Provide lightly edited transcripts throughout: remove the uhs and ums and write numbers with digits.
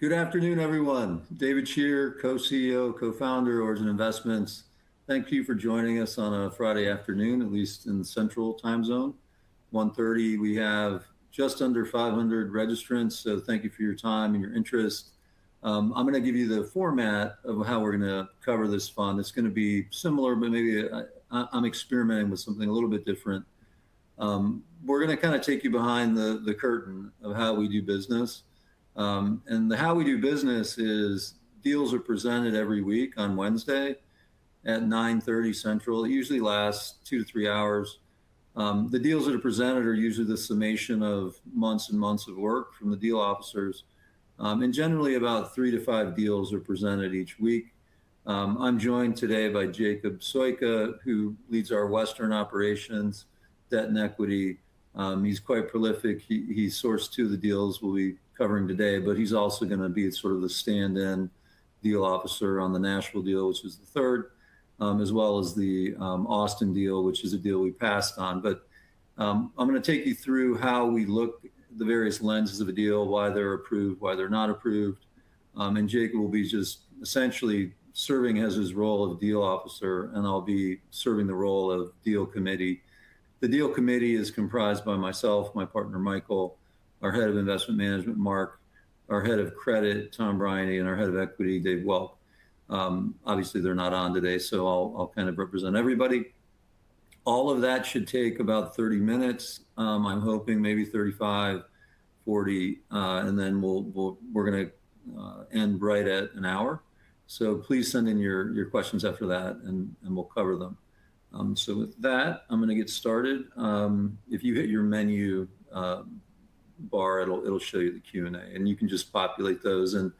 Good afternoon, everyone. David Scherer, co-CEO, co-founder, Origin Investments. Thank you for joining us on a Friday afternoon, at least in the Central Time Zone. 1:30, we have just under 500 registrants, so thank you for your time and your interest. I'm going to give you the format of how we're going to cover this fund. It's going to be similar, but maybe I'm experimenting with something a little bit different. We're going to kind of take you behind the curtain of how we do business. And how we do business is deals are presented every week on Wednesday at 9:30 Central. It usually lasts 2 to 3 hours. The deals that are presented are usually the summation of months and months of work from the deal officers. And generally about 3 to 5 deals are presented each week. I'm joined today by Jacob Sojka, who leads our Western operations, debt and equity. He's quite prolific. He sourced 2 of the deals we'll be covering today, but he's also going to be sort of the stand-in deal officer on the Nashville deal, which is the third, as well as the Austin deal, which is a deal we passed on. But I'm going to take you through how we look at the various lenses of a deal, why they're approved, why they're not approved. And Jacob will be just essentially serving as his role of deal officer, and I'll be serving the role of deal committee. The deal committee is comprised by myself, my partner Michael, our head of investment management, Mark, our head of credit, Tom Bryany, and our head of equity, Dave Welk. Obviously, they're not on today, so I'll kind of represent everybody. All of that should take about 30 minutes. I'm hoping maybe 35, 40, and then we're going to end right at an hour. So please send in your questions after that, and we'll cover them. So with that, I'm going to get started. If you hit your menu bar, it'll show you the Q&A, and you can just populate those. And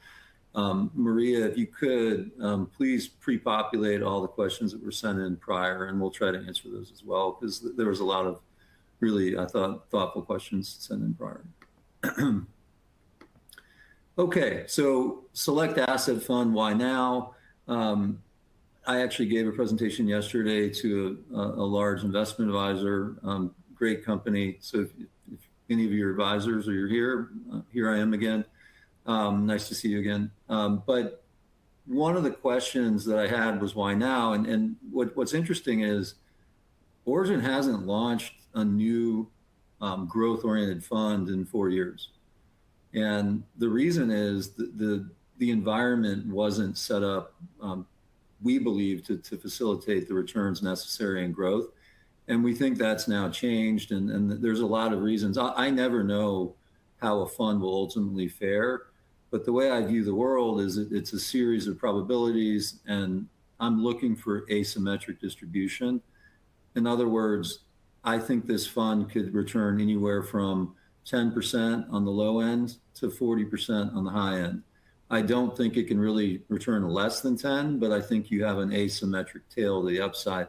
Maria, if you could, please pre-populate all the questions that were sent in prior, and we'll try to answer those as well, because there was a lot of really, I thought, thoughtful questions sent in prior. Okay, so select asset fund, why now? I actually gave a presentation yesterday to a large investment advisor, great company. So if any of your advisors or you're here I am again. Nice to see you again. But one of the questions that I had was why now? And what's interesting is Origin hasn't launched a new growth-oriented fund in 4 years. And the reason is the environment wasn't set up, we believe, to facilitate the returns necessary in growth. And we think that's now changed, and there's a lot of reasons. I never know how a fund will ultimately fare, but the way I view the world is it's a series of probabilities, and I'm looking for asymmetric distribution. In other words, I think this fund could return anywhere from 10% on the low end to 40% on the high end. I don't think it can really return less than 10, but I think you have an asymmetric tail to the upside.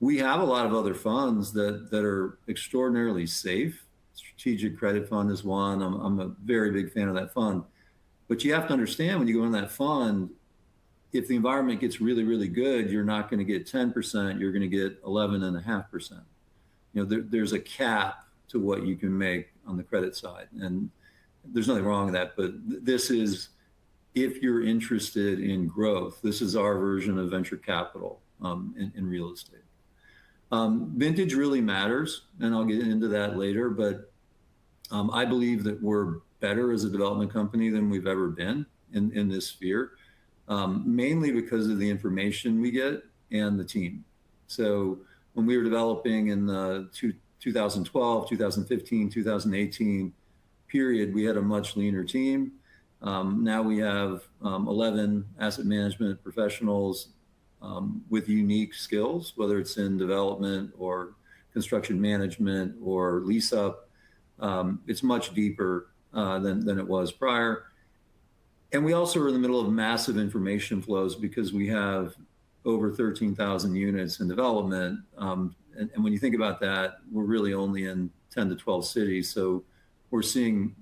We have a lot of other funds that are extraordinarily safe. Strategic Credit Fund is one. I'm a very big fan of that fund. But you have to understand, when you go in that fund, if the environment gets really, really good, you're not going to get 10%, you're going to get 11.5%. There's a cap to what you can make on the credit side. And there's nothing wrong with that, but this is, if you're interested in growth, this is our version of venture capital in real estate. Vintage really matters, and I'll get into that later, but I believe that we're better as a development company than we've ever been in this sphere, mainly because of the information we get and the team. So when we were developing in the 2012, 2015, 2018 period, we had a much leaner team. Now we have 11 asset management professionals with unique skills, whether it's in development or construction management or lease up. It's much deeper than it was prior. And we also are in the middle of massive information flows because we have over 13,000 units in development. And when you think about that, we're really only in 10 to 12 cities. So we're seeing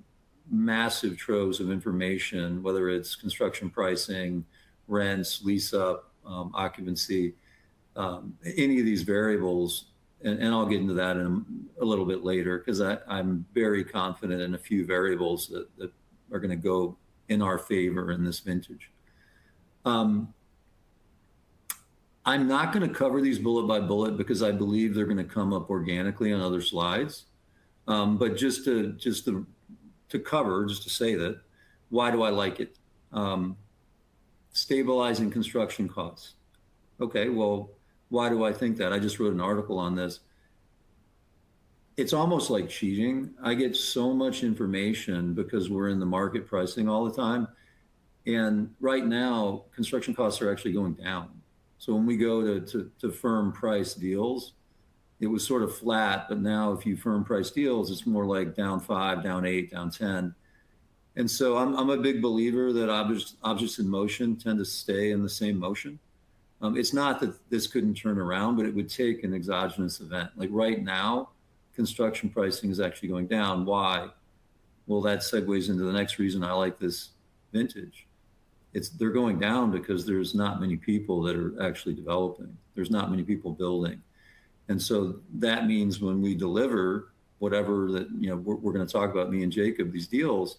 massive troves of information, whether it's construction pricing, rents, lease up, occupancy, any of these variables. And I'll get into that in a little bit later, because I'm very confident in a few variables that are going to go in our favor in this vintage. I'm not going to cover these bullet by bullet because I believe they're going to come up organically on other slides. But just to cover, just to say that, why do I like it? Stabilizing construction costs. Okay, well, why do I think that? I just wrote an article on this. It's almost like cheating. I get so much information because we're in the market pricing all the time. And right now, construction costs are actually going down. So when we go to firm price deals, it was sort of flat, but now if you firm price deals, it's more like down 5, down 8, down 10. And so I'm a big believer that objects in motion tend to stay in the same motion. It's not that this couldn't turn around, but it would take an exogenous event. Like right now, construction pricing is actually going down. Why? Well, that segues into the next reason I like this vintage. They're going down because there's not many people that are actually developing. There's not many people building. And so that means when we deliver whatever that, we're going to talk about, me and Jacob, these deals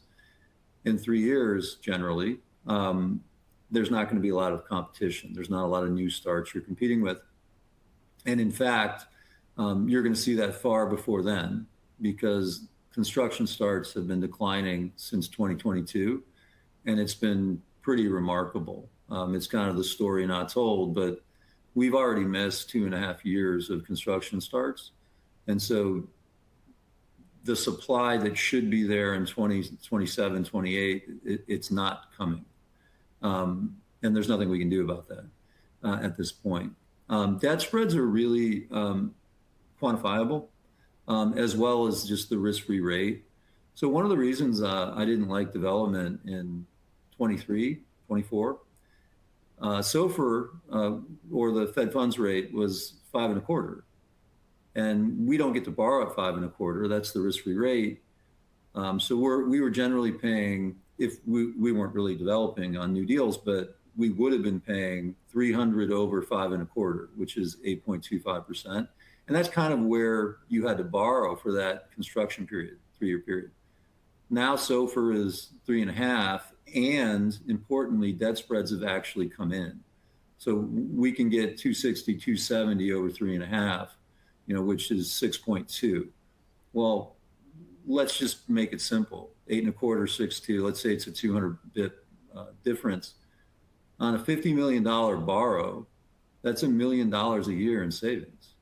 in 3 years, generally, there's not going to be a lot of competition. There's not a lot of new starts you're competing with. And in fact, you're going to see that far before then, because construction starts have been declining since 2022, and it's been pretty remarkable. It's kind of the story not told, but we've already missed 2.5 years of construction starts. And so the supply that should be there in 2027, 28, it's not coming. And there's nothing we can do about that at this point. Debt spreads are really quantifiable, as well as just the risk-free rate. So one of the reasons I didn't like development in 23, 24, SOFR, or the Fed funds rate, was 5.25%. And we don't get to borrow at 5.25%. That's the risk-free rate. So we were generally paying, if we weren't really developing on new deals, but we would have been paying 300 over 5.25%, which is 8.25%. And that's kind of where you had to borrow for that construction period, 3-year period. Now SOFR is 3.5%, and importantly, debt spreads have actually come in. So we can get 260, 270 over 3.5, which is 6.2. Well, let's just make it simple. 8.25, 6.2. Let's say it's a 200 bip difference on a $50 million borrow. That's $1 million a year in savings,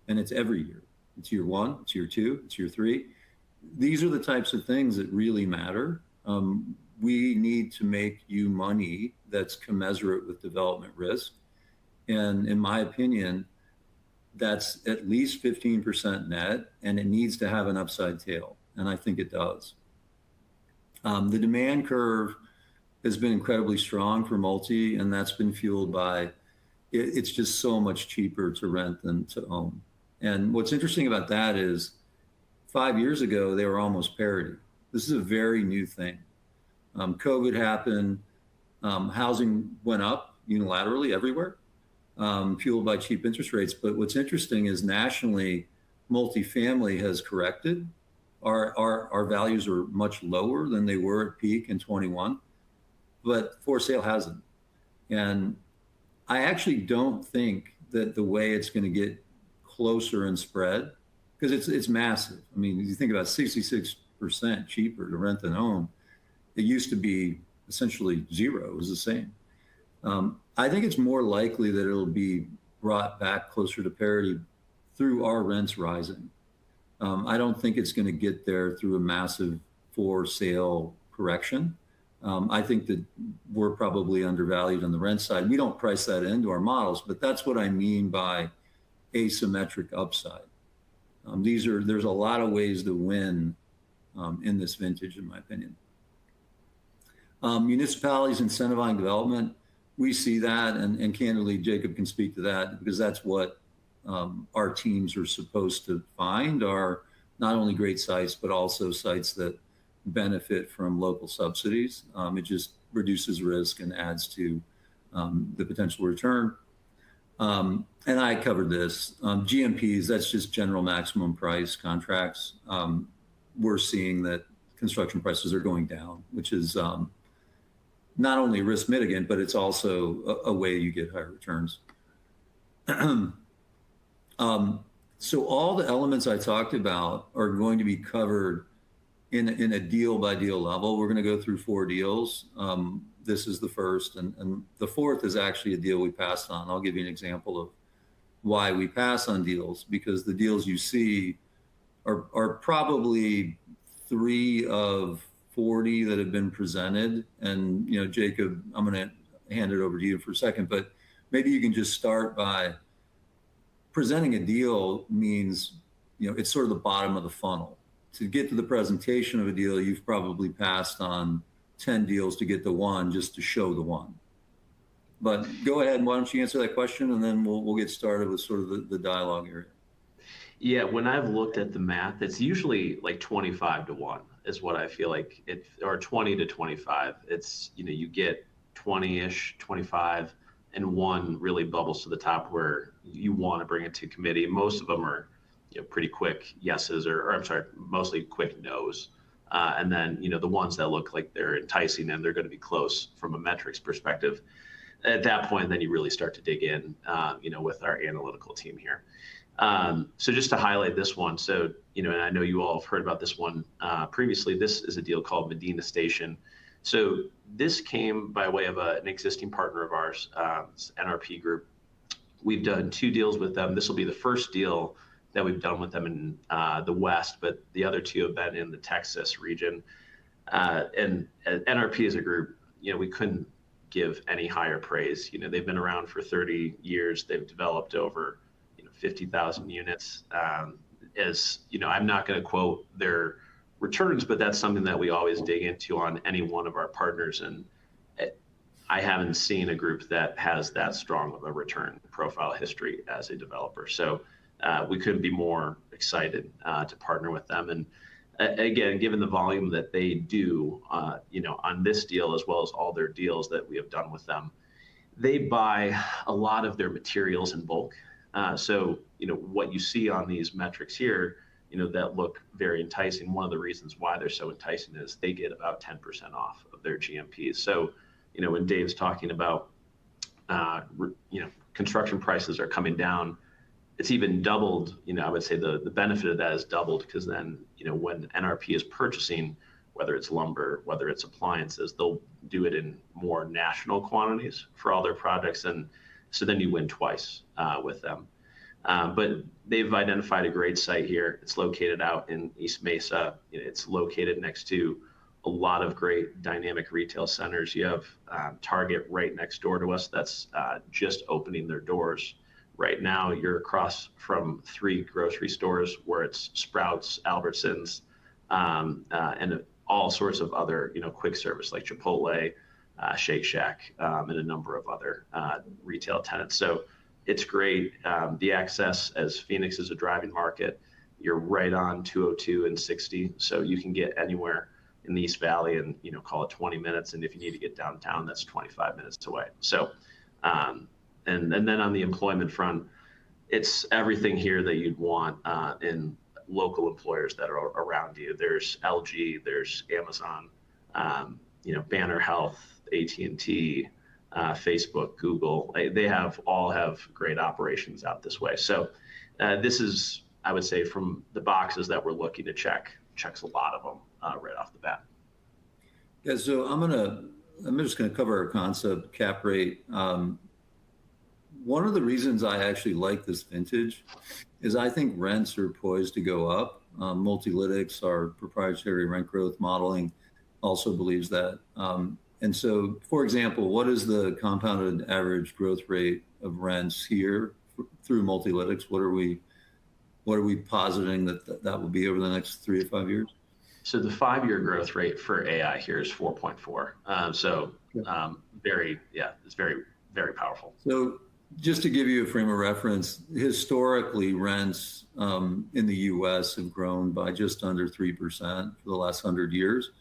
and it's every year. It's year 1, it's year 2, it's year 3. These are the types of things that really matter. We need to make you money that's commensurate with development risk. And in my opinion, that's at least 15% net, and it needs to have an upside tail. And I think it does. The demand curve has been incredibly strong for multi, and that's been fueled by, it's just so much cheaper to rent than to own. And what's interesting about that is 5 years ago, they were almost parity. This is a very new thing. COVID happened, housing went up unilaterally everywhere, fueled by cheap interest rates. But what's interesting is nationally, multifamily has corrected. Our values are much lower than they were at peak in 21, but for sale hasn't. And I actually don't think that the way it's going to get closer in spread, because it's massive. I mean, you think about 66% cheaper to rent than own. It used to be essentially zero. It was the same. I think it's more likely that it'll be brought back closer to parity through our rents rising. I don't think it's going to get there through a massive for sale correction. I think that we're probably undervalued on the rent side. We don't price that into our models, but that's what I mean by asymmetric upside. There's a lot of ways to win in this vintage, in my opinion. Municipalities incentivizing development, we see that, and candidly, Jacob can speak to that, because that's what our teams are supposed to find, are not only great sites, but also sites that benefit from local subsidies. It just reduces risk and adds to the potential return. And I covered this. GMPs, that's just general maximum price contracts. We're seeing that construction prices are going down, which is not only a risk mitigant, but it's also a way you get higher returns. So all the elements I talked about are going to be covered in a deal by deal level. We're going to go through 4 deals. This is the first, and the fourth is actually a deal we passed on. I'll give you an example of why we pass on deals, because the deals you see are probably 3 of 40 that have been presented. And, Jacob, I'm going to hand it over to you for a second, but maybe you can just start by presenting a deal means, it's sort of the bottom of the funnel. To get to the presentation of a deal, you've probably passed on 10 deals to get the one, just to show the one. But go ahead, and why don't you answer that question, and then we'll get started with sort of the dialogue area. Yeah, when I've looked at the math, it's usually like 25 to 1 is what I feel like or 20 to 25. It's, you get 20-ish, 25, and 1 really bubbles to the top where you want to bring it to committee. Most of them are, pretty quick yeses, or I'm sorry, mostly quick nos. And then, the ones that look like they're enticing and they're going to be close from a metrics perspective. At that point, then you really start to dig in, with our analytical team here. So just to highlight this one, so, and I know you all have heard about this one previously, this is a deal called Medina Station. So this came by way of an existing partner of ours, NRP Group. We've done 2 deals with them. This will be the first deal that we've done with them in the West, but the other 2 have been in the Texas region. And NRP as a group, we couldn't give any higher praise. They've been around for 30 years. They've developed over 50,000 units. I'm not going to quote their returns, but that's something that we always dig into on any one of our partners. And I haven't seen a group that has that strong of a return profile history as a developer. So we couldn't be more excited to partner with them. And again, given the volume that they do, on this deal, as well as all their deals that we have done with them, they buy a lot of their materials in bulk. So, what you see on these metrics here, that look very enticing. One of the reasons why they're so enticing is they get about 10% off of their GMPs. So, when Dave's talking about, construction prices are coming down, it's even doubled. I would say the benefit of that is doubled, because then, when NRP is purchasing, whether it's lumber, whether it's appliances, they'll do it in more national quantities for all their projects. And so then you win twice with them. But they've identified a great site here. It's located out in East Mesa. It's located next to a lot of great dynamic retail centers. You have Target right next door to us that's just opening their doors. Right now, you're across from 3 grocery stores where it's Sprouts, Albertsons, and all sorts of other, quick service like Chipotle, Shake Shack, and a number of other retail tenants. So it's great. The access, as Phoenix is a driving market, you're right on 202 and 60. So you can get anywhere in the East Valley in, call it 20 minutes. And if you need to get downtown, that's 25 minutes away. So, and then on the employment front, it's everything here that you'd want in local employers that are around you. There's LG, there's Amazon, Banner Health, AT&T, Facebook, Google. They all have great operations out this way. So this is, I would say, from the boxes that we're looking to checks a lot of them right off the bat. Yeah, so I'm just going to cover our concept cap rate. One of the reasons I actually like this vintage is I think rents are poised to go up. Multilytics, our proprietary rent growth modeling, also believes that. And so, for example, what is the compounded average growth rate of rents here through Multilytics? What are we positing that will be over the next 3 to 5 years? So the 5-year growth rate for AI here is 4.4. It's very, very powerful. So just to give you a frame of reference, historically rents in the U.S. have grown by just under 3% for the last 100 years.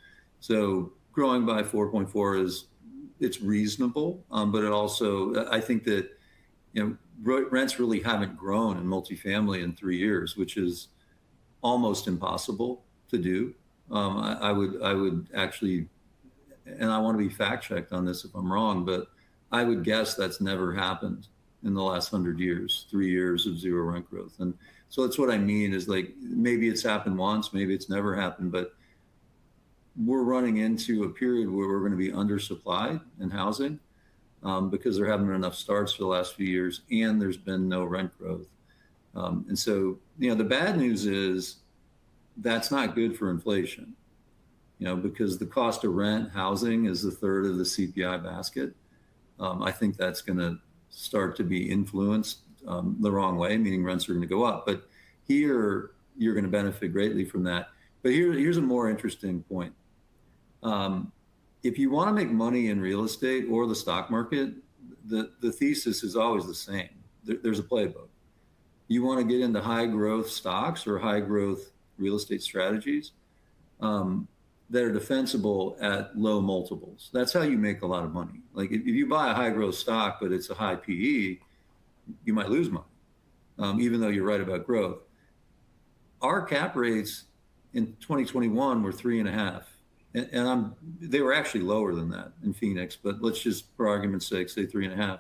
So growing by 4.4 it's reasonable, but it also, I think that, rents really haven't grown in multifamily in 3 years, which is almost impossible to do. I would actually and I want to be fact checked on this if I'm wrong, but I would guess that's never happened in the last 100 years, 3 years of zero rent growth. And so that's what I mean is like, maybe it's happened once, maybe it's never happened, but we're running into a period where we're going to be undersupplied in housing because there haven't been enough starts for the last few years, and there's been no rent growth. And so, the bad news is that's not good for inflation, because the cost of rent, housing is a third of the CPI basket. I think that's going to start to be influenced the wrong way, meaning rents are going to go up. But here, you're going to benefit greatly from that. But here's a more interesting point. If you want to make money in real estate or the stock market, the thesis is always the same. There's a playbook. You want to get into high growth stocks or high growth real estate strategies that are defensible at low multiples. That's how you make a lot of money. Like if you buy a high growth stock, but it's a high PE, you might lose money, even though you're right about growth. Our cap rates in 2021 were 3.5. And they were actually lower than that in Phoenix, but let's just, for argument's sake, say 3.5.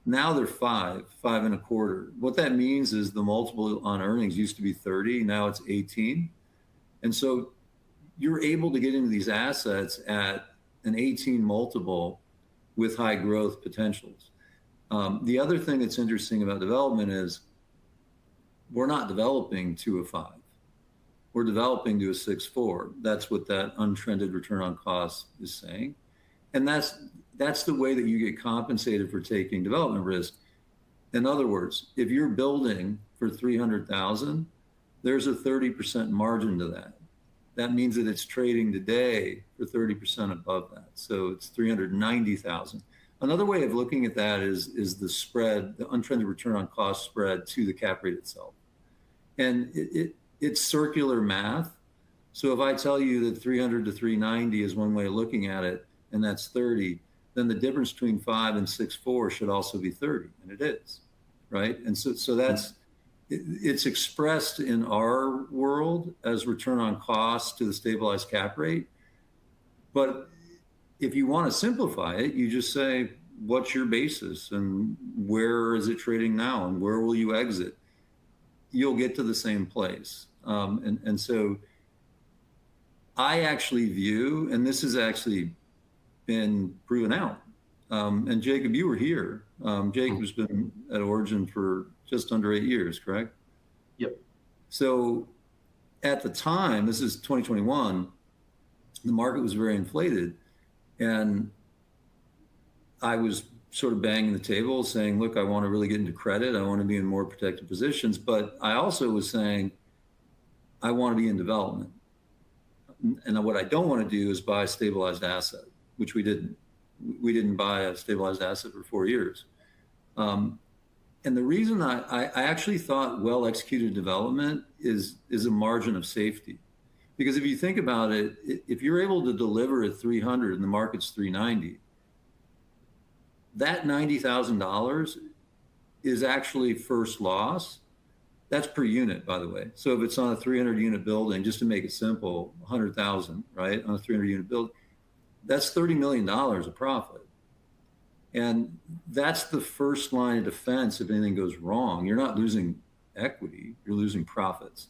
Now they're 5.25. What that means is the multiple on earnings used to be 30, now it's 18. And so you're able to get into these assets at an 18 multiple with high growth potentials. The other thing that's interesting about development is we're not developing to a 5. We're developing to a 6.4. That's what that untrended return on cost is saying. And that's the way that you get compensated for taking development risk. In other words, if you're building for 300,000, there's a 30% margin to that. That means that it's trading today for 30% above that. So it's 390,000. Another way of looking at that is the spread, the untrended return on cost spread to the cap rate itself. And it's circular math. So if I tell you that 300 to 390 is one way of looking at it, and that's 30, then the difference between 5 and 6.4 should also be 30, and it is, right? And so that's, it's expressed in our world as return on cost to the stabilized cap rate. But if you want to simplify it, you just say, what's your basis and where is it trading now and where will you exit? You'll get to the same place. And so I actually view, and this has actually been proven out, and Jacob, you were here. Jacob's been at Origin for just under 8 years, correct? Yep. So at the time, this is 2021, the market was very inflated. And I was sort of banging the table saying, look, I want to really get into credit. I want to be in more protected positions. But I also was saying, I want to be in development. And what I don't want to do is buy a stabilized asset, which we didn't. We didn't buy a stabilized asset for 4 years. And the reason I actually thought well-executed development is a margin of safety. Because if you think about it, if you're able to deliver at 300 and the market's 390, that $90,000 is actually first loss. That's per unit, by the way. So if it's on a 300 unit building, just to make it simple, 100,000, right? On a 300 unit building, that's $30 million of profit. And that's the first line of defense if anything goes wrong. You're not losing equity, you're losing profits.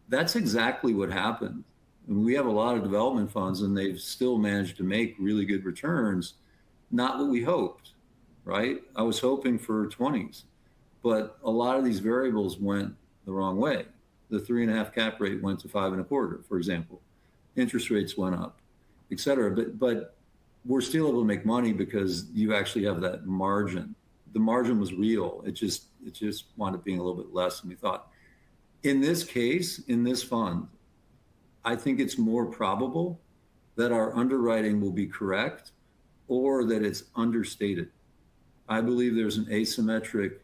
That's exactly what happened. And we have a lot of development funds and they've still managed to make really good returns. Not what we hoped, right? I was hoping for 20s, but a lot of these variables went the wrong way. The 3.5 cap rate went to 5.25, for example. Interest rates went up, et cetera. But we're still able to make money because you actually have that margin. The margin was real. It just wound up being a little bit less than we thought. In this case, in this fund, I think it's more probable that our underwriting will be correct or that it's understated. I believe there's an asymmetric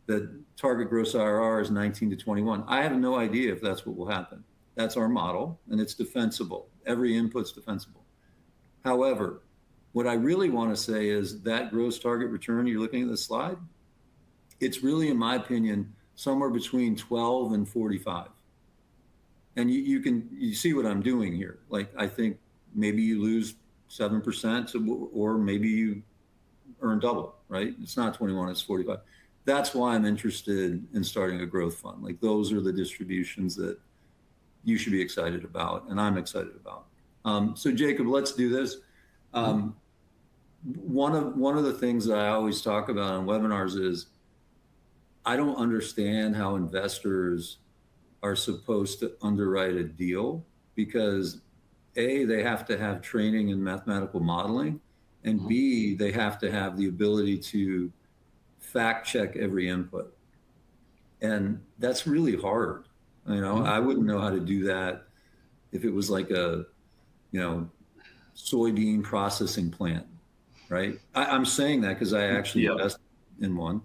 that target gross IRR is 19 to 21. I have no idea if that's what will happen. That's our model and it's defensible. Every input's defensible. However, what I really want to say is that gross target return, you're looking at the slide, it's really, in my opinion, somewhere between 12 and 45. And you see what I'm doing here. Like, I think maybe you lose 7%, or maybe you earn double, right? It's not 21, it's 45. That's why I'm interested in starting a growth fund. Like those are the distributions that you should be excited about, and I'm excited about. So Jacob, let's do this. One of the things that I always talk about on webinars is I don't understand how investors are supposed to underwrite a deal, because A, they have to have training in mathematical modeling, and B, they have to have the ability to fact check every input. And that's really hard. I wouldn't know how to do that if it was like a, soybean processing plant, right? I'm saying that because I actually invested in one,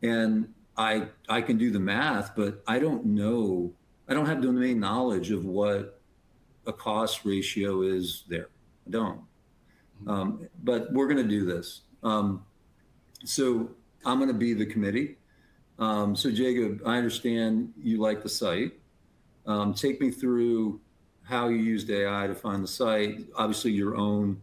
and I can do the math, but I don't know. I don't have domain knowledge of what a cost ratio is there. I don't. But we're going to do this. So I'm going to be the committee. So Jacob, I understand you like the site. Take me through how you used AI to find the site. Obviously, your own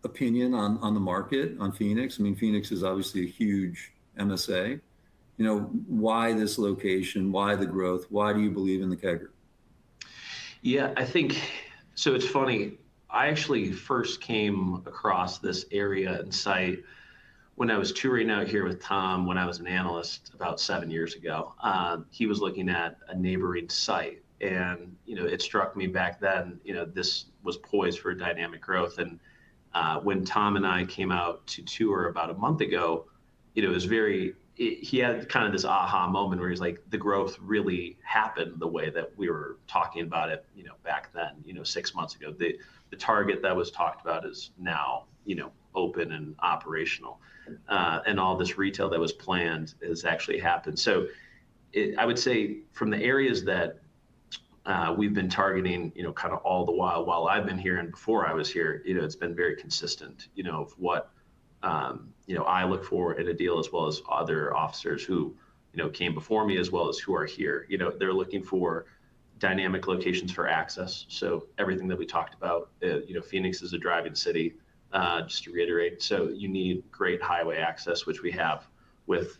opinion on the market, on Phoenix. I mean, Phoenix is obviously a huge MSA. Why this location? Why the growth? Why do you believe in the Kegger? Yeah, I think, so it's funny. I actually first came across this area and site when I was touring out here with Tom, when I was an analyst about 7 years ago. He was looking at a neighboring site, and it struck me back then, this was poised for dynamic growth. And when Tom and I came out to tour about a month ago, it was he had kind of this aha moment where he's like, the growth really happened the way that we were talking about it, back then, 6 months ago. The target that was talked about is now, open and operational. And all this retail that was planned has actually happened. So I would say from the areas that we've been targeting, kind of all the while I've been here and before I was here, it's been very consistent, of what, I look for in a deal, as well as other officers who, came before me, as well as who are here. They're looking for dynamic locations for access. So everything that we talked about, Phoenix is a driving city, just to reiterate. So you need great highway access, which we have with,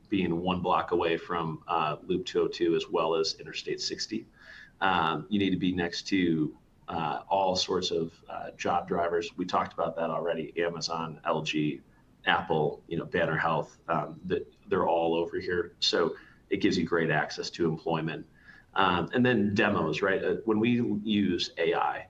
being 1 block away from Loop 202, as well as Interstate 60. You need to be next to all sorts of job drivers. We talked about that already. Amazon, LG, Apple, Banner Health, they're all over here. So it gives you great access to employment. And then demos, right? When we use AI,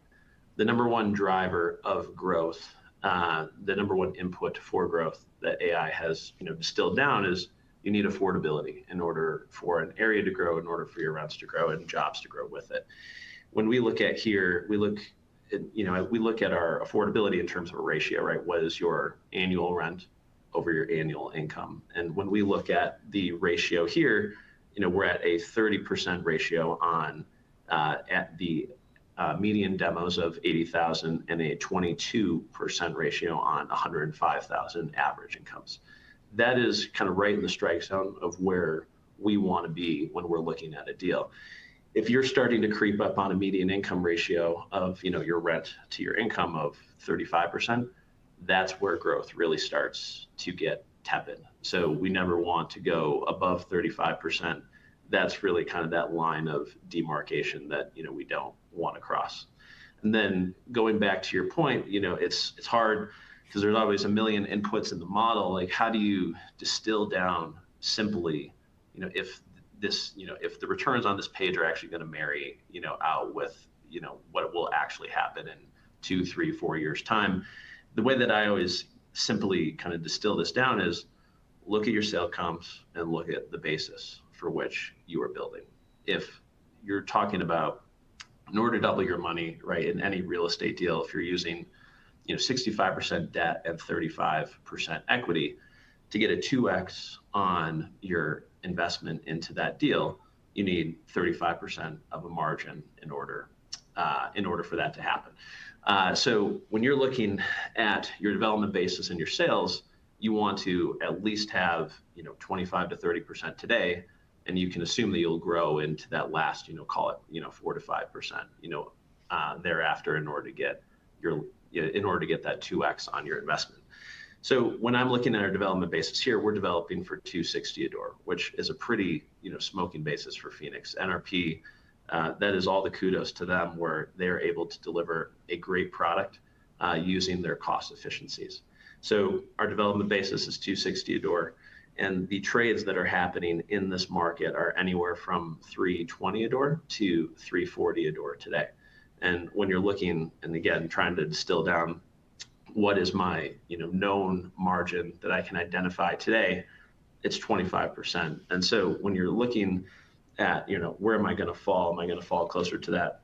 the number one driver of growth, the number one input for growth that AI has, distilled down is you need affordability in order for an area to grow, in order for your rents to grow and jobs to grow with it. When we look at here, we look at our affordability in terms of a ratio, right? What is your annual rent over your annual income? And when we look at the ratio here, we're at a 30% ratio on at the median demos of 80,000, and a 22% ratio on 105,000 average incomes. That is kind of right in the strike zone of where we want to be when we're looking at a deal. If you're starting to creep up on a median income ratio of, your rent to your income of 35%, that's where growth really starts to get tepid. So we never want to go above 35%. That's really kind of that line of demarcation that, we don't want to cross. And then going back to your point, it's hard because there's always a million inputs in the model. Like, how do you distill down simply, if the returns on this page are actually going to marry, out with, what will actually happen in 2, 3, 4 years time. The way that I always simply kind of distill this down is look at your sale comps and look at the basis for which you are building. If you're talking about, in order to double your money, right, in any real estate deal, if you're using, 65% debt and 35% equity, to get a 2x on your investment into that deal, you need 35% of a margin in order for that to happen. So when you're looking at your development basis and your sales, you want to at least have 25 to 30% today, and you can assume that you'll grow into that last call it 4 to 5%. thereafter in order to get that 2x on your investment. So when I'm looking at our development basis here, we're developing for 260 a door, which is a pretty smoking basis for Phoenix. NRP, that is all the kudos to them, where they're able to deliver a great product using their cost efficiencies. So our development basis is 260 a door, and the trades that are happening in this market are anywhere from 320 a door to 340 a door today. And when you're looking, and again, trying to distill down what is my known margin that I can identify today, it's 25%. And so when you're looking at where am I going to fall? Am I going to fall closer to that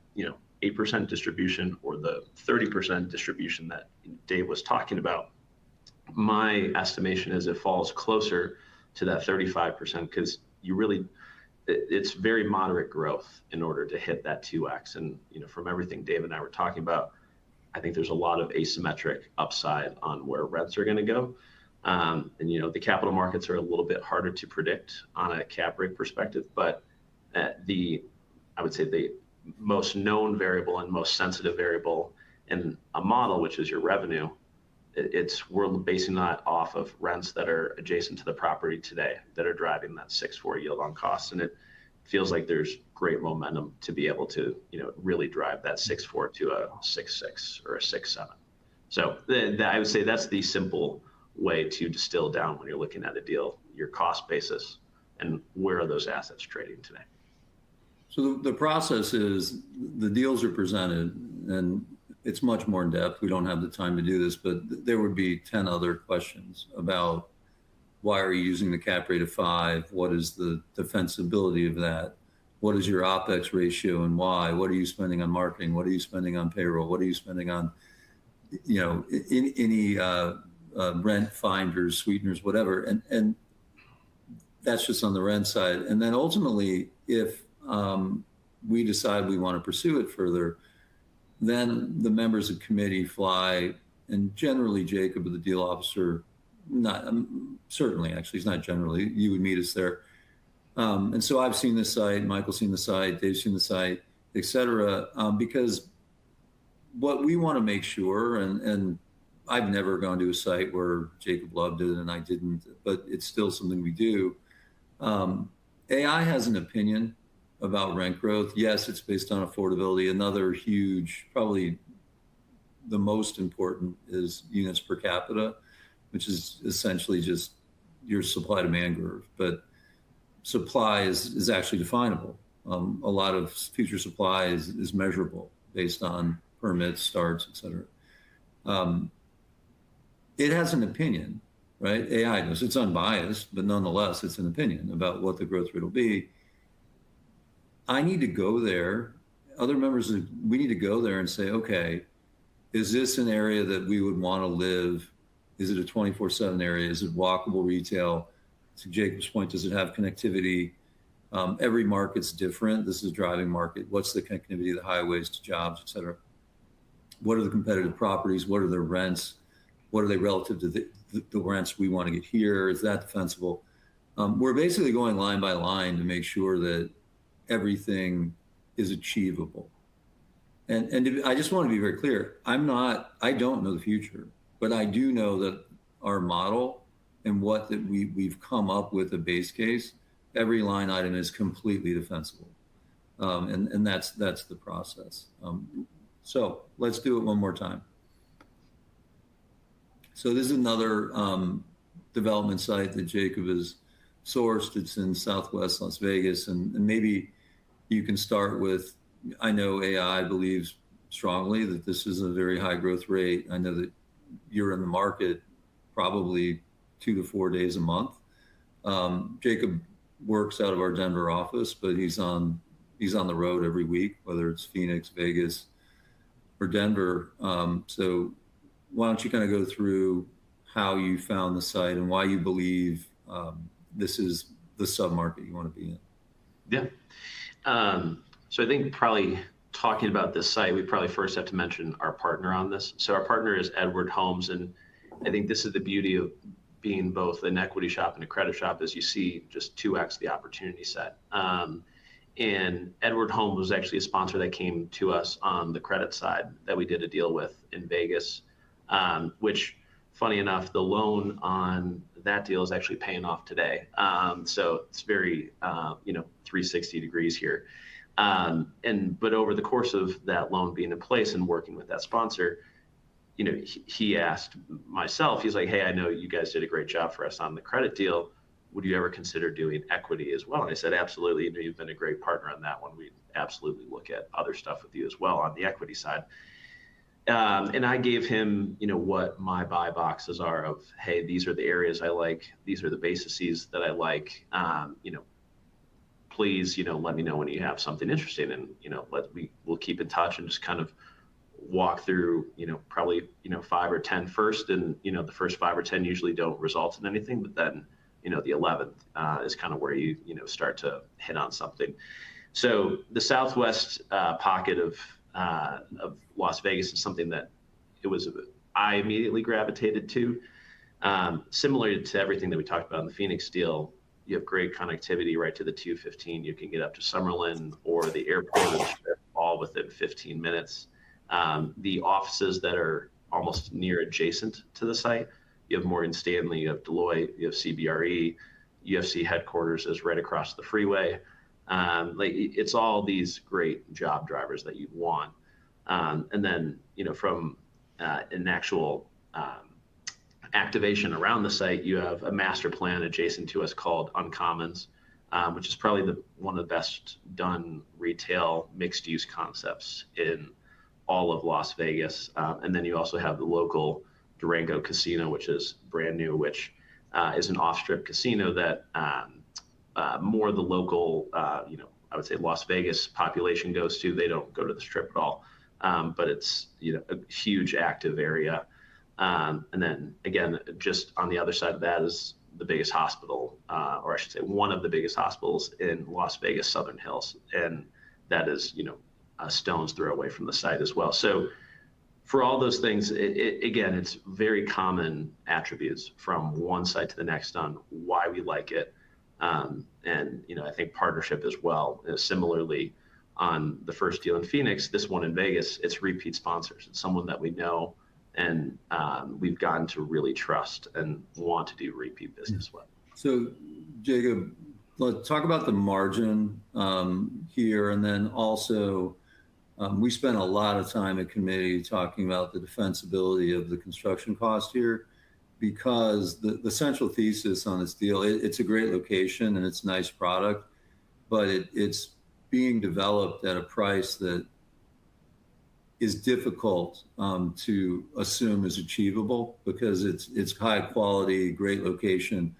8% distribution or the 30% distribution that Dave was talking about? My estimation is it falls closer to that 35%, because it's very moderate growth in order to hit that 2x. And from everything Dave and I were talking about, I think there's a lot of asymmetric upside on where rents are going to go. And the capital markets are a little bit harder to predict on a cap rate perspective, but I would say the most known variable and most sensitive variable in a model, which is your revenue, we're basing that off of rents that are adjacent to the property today that are driving that 6.4 yield on costs. And it feels like there's great momentum to be able to really drive that 6.4 to a 6.6 or a 6.7. So I would say that's the simple way to distill down when you're looking at a deal, your cost basis and where are those assets trading today. So the process is the deals are presented, and it's much more in depth. We don't have the time to do this, but there would be 10 other questions about why are you using the cap rate of 5? What is the defensibility of that? What is your OPEX ratio and why? What are you spending on marketing? What are you spending on payroll? What are you spending on, any rent finders, sweeteners, whatever? And that's just on the rent side. And then ultimately, if we decide we want to pursue it further, then the members of committee fly, and generally Jacob, the deal officer, certainly actually, he's not generally, you would meet us there. And so I've seen this site, Michael's seen the site, Dave's seen the site, et cetera, because what we want to make sure, and I've never gone to a site where Jacob loved it and I didn't, but it's still something we do. AI has an opinion about rent growth. Yes, it's based on affordability. Another huge, probably the most important, is units per capita, which is essentially just your supply demand curve. But supply is actually definable. A lot of future supply is measurable based on permits, starts, et cetera. It has an opinion, right? AI does. It's unbiased, but nonetheless, it's an opinion about what the growth rate will be. I need to go there. Other members, we need to go there and say, okay, is this an area that we would want to live? Is it a 24/7 area? Is it walkable retail? To Jacob's point, does it have connectivity? Every market's different. This is a driving market. What's the connectivity of the highways to jobs, et cetera? What are the competitive properties? What are their rents? What are they relative to the rents we want to get here? Is that defensible? We're basically going line by line to make sure that everything is achievable. And I just want to be very clear. I don't know the future, but I do know that our model and what that we've come up with a base case, every line item is completely defensible. And that's the process. So let's do it one more time. So this is another development site that Jacob has sourced. It's in Southwest Las Vegas. And maybe you can start with, I know AI believes strongly that this is a very high growth rate. I know that you're in the market probably 2 to 4 days a month. Jacob works out of our Denver office, but he's on the road every week, whether it's Phoenix, Vegas, or Denver. So why don't you kind of go through how you found the site and why you believe this is the submarket you want to be in? Yeah. So I think probably talking about this site, we probably first have to mention our partner on this. So our partner is Edward Homes, and I think this is the beauty of being both an equity shop and a credit shop, as you see just 2x the opportunity set. And Edward Holmes was actually a sponsor that came to us on the credit side that we did a deal with in Vegas, which, funny enough, the loan on that deal is actually paying off today. So it's very, 360 degrees here. But over the course of that loan being in place and working with that sponsor, he asked myself, he's like, hey, I know you guys did a great job for us on the credit deal. Would you ever consider doing equity as well? And I said, absolutely. You've been a great partner on that one. We'd absolutely look at other stuff with you as well on the equity side. And I gave him, what my buy boxes are of, hey, these are the areas I like. These are the bases that I like. Please, let me know when you have something interesting, and, we'll keep in touch and just kind of walk through, probably, 5 or 10 first. And, the first 5 or 10 usually don't result in anything, but then, the 11th is kind of where you start to hit on something. So the Southwest pocket of Las Vegas is something that I immediately gravitated to. Similar to everything that we talked about in the Phoenix deal, you have great connectivity right to the 215. You can get up to Summerlin or the airport or the Strip all within 15 minutes. The offices that are almost near adjacent to the site, you have Morgan Stanley, you have Deloitte, you have CBRE, UFC headquarters is right across the freeway. It's all these great job drivers that you want. And then, from an actual activation around the site, you have a master plan adjacent to us called Uncommons, which is probably one of the best done retail mixed use concepts in all of Las Vegas. And then you also have the local Durango Casino, which is brand new, which is an off-strip casino that more the local, I would say Las Vegas population goes to. They don't go to the Strip at all, but it's a huge active area. And then again, just on the other side of that is the biggest hospital, or I should say one of the biggest hospitals in Las Vegas, Southern Hills, and that is a stone's throw away from the site as well. So for all those things, again, it's very common attributes from one site to the next on why we like it. And, I think partnership as well. Similarly, on the first deal in Phoenix, this one in Vegas, it's repeat sponsors. It's someone that we know and we've gotten to really trust and want to do repeat business with. So, Jacob, let's talk about the margin here, and then also we spent a lot of time at committee talking about the defensibility of the construction cost here, because the central thesis on this deal, it's a great location and it's a nice product, but it's being developed at a price that is difficult to assume is achievable, because it's high quality, great location.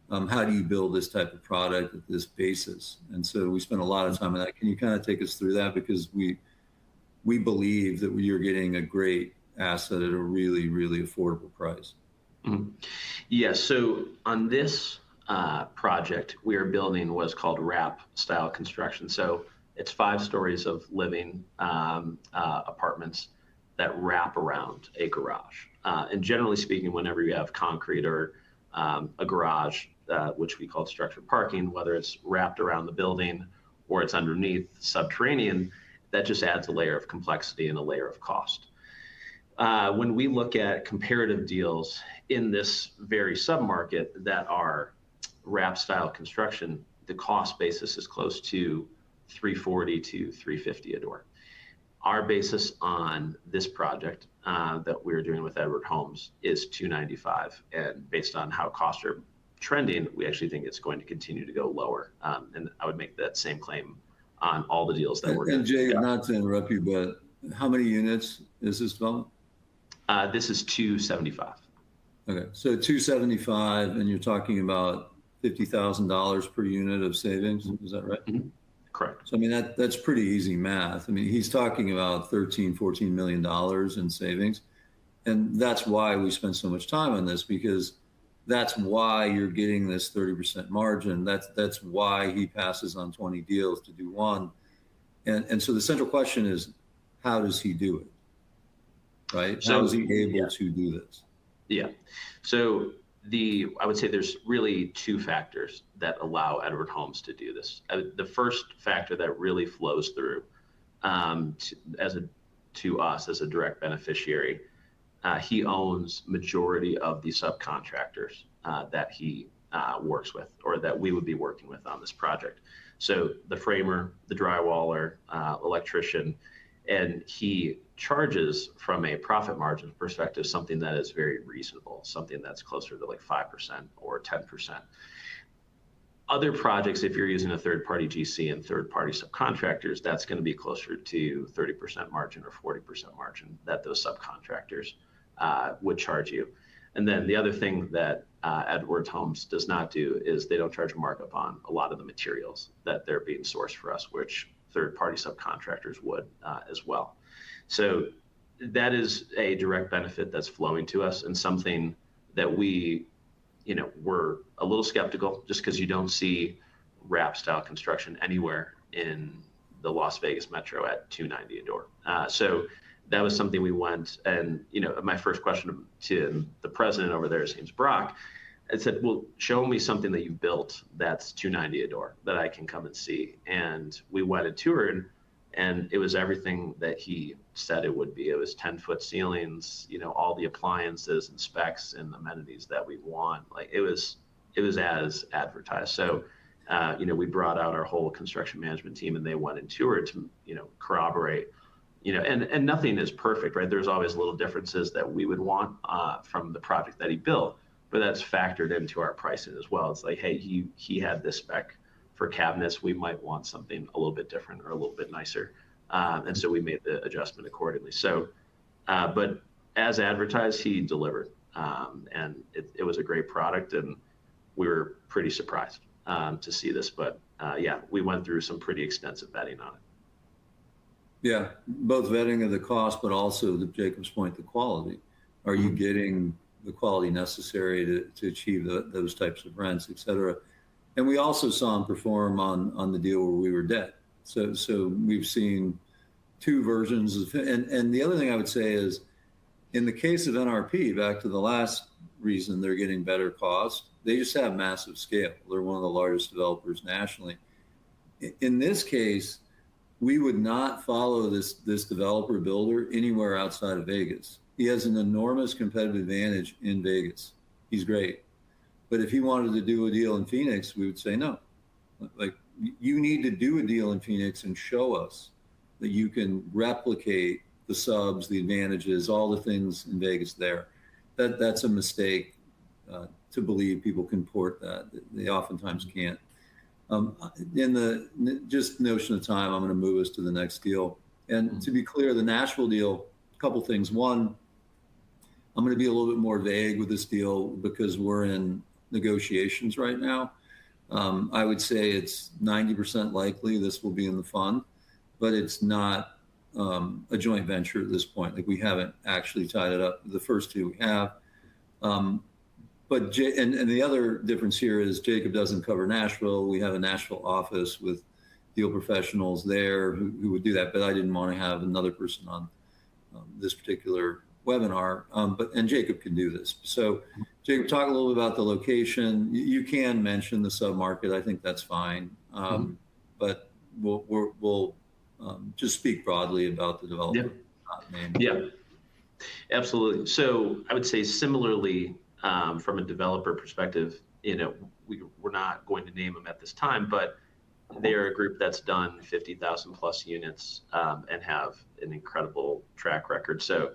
How do you build this type of product at this basis? And so we spent a lot of time on that. Can you kind of take us through that? Because we believe that you're getting a great asset at a really, really affordable price. Mm-hmm. Yeah, so on this project, we are building what's called wrap style construction. So it's 5 stories of living apartments that wrap around a garage. And generally speaking, whenever you have concrete or a garage, which we call structured parking, whether it's wrapped around the building or it's underneath subterranean, that just adds a layer of complexity and a layer of cost. When we look at comparative deals in this very submarket that are wrap style construction, the cost basis is close to $340 to $350 a door. Our basis on this project that we're doing with Edward Holmes is $295, and based on how costs are trending, we actually think it's going to continue to go lower. And I would make that same claim on all the deals that we're doing. And Jay, not to interrupt you, but how many units is this development? This is 275. Okay, so 275, and you're talking about $50,000 per unit of savings. Is that right? Mm-hmm. Correct. So I mean that's pretty easy math. I mean, he's talking about $13-14 million in savings, and that's why we spend so much time on this, because that's why you're getting this 30% margin. That's why he passes on 20 deals to do one, and so the central question is, how does he do it? Right? How is he able to do this? Yeah. So I would say there's really two factors that allow Edward Holmes to do this. The first factor that really flows through to us as a direct beneficiary, he owns majority of the subcontractors that he works with, or that we would be working with on this project. So the framer, the drywaller, electrician, and he charges from a profit margin perspective something that is very reasonable, something that's closer to like 5% or 10%. Other projects, if you're using a third-party GC and third-party subcontractors, that's going to be closer to 30% margin or 40% margin that those subcontractors would charge you. And then the other thing that Edwards Homes does not do is they don't charge a markup on a lot of the materials that they're being sourced for us, which third-party subcontractors would as well. So that is a direct benefit that's flowing to us, and something that we, we're a little skeptical, just because you don't see wrap-style construction anywhere in the Las Vegas metro at $290 a door. So that was something we went, and my first question to the president over there, his name's Brock, I said, well, show me something that you built that's $290 a door that I can come and see. And we went and toured, and it was everything that he said it would be. It was 10-foot ceilings, all the appliances and specs and amenities that we want. Like it was as advertised. So, we brought out our whole construction management team, and they went and toured to, corroborate, and nothing is perfect, right? There's always little differences that we would want from the project that he built, but that's factored into our pricing as well. It's like, hey, he had this spec for cabinets. We might want something a little bit different or a little bit nicer. And so we made the adjustment accordingly. So, but as advertised, he delivered. And it was a great product, and we were pretty surprised to see this. But we went through some pretty extensive vetting on it. Yeah, both vetting of the cost, but also, to Jacob's point, the quality. Are you getting the quality necessary to achieve those types of rents, et cetera? And we also saw him perform on the deal where we were debt. So we've seen two versions of, and the other thing I would say is, in the case of NRP, back to the last reason they're getting better cost, they just have massive scale. They're one of the largest developers nationally. In this case, we would not follow this developer builder anywhere outside of Vegas. He has an enormous competitive advantage in Vegas. He's great. But if he wanted to do a deal in Phoenix, we would say no. Like, you need to do a deal in Phoenix and show us that you can replicate the subs, the advantages, all the things in Vegas there. That's a mistake to believe people can port that. They oftentimes can't. In the just notion of time, I'm going to move us to the next deal. And to be clear, the Nashville deal, a couple things. One, I'm going to be a little bit more vague with this deal because we're in negotiations right now. I would say it's 90% likely this will be in the fund, but it's not a joint venture at this point. Like, we haven't actually tied it up. The first two we have. But the other difference here is Jacob doesn't cover Nashville. We have a Nashville office with deal professionals there who would do that, but I didn't want to have another person on this particular webinar. And Jacob can do this. So Jacob, talk a little bit about the location. You can mention the submarket. I think that's fine. But we'll just speak broadly about the developer name. Yeah, absolutely. So I would say similarly, from a developer perspective, we're not going to name them at this time, but they're a group that's done 50,000 plus units and have an incredible track record. So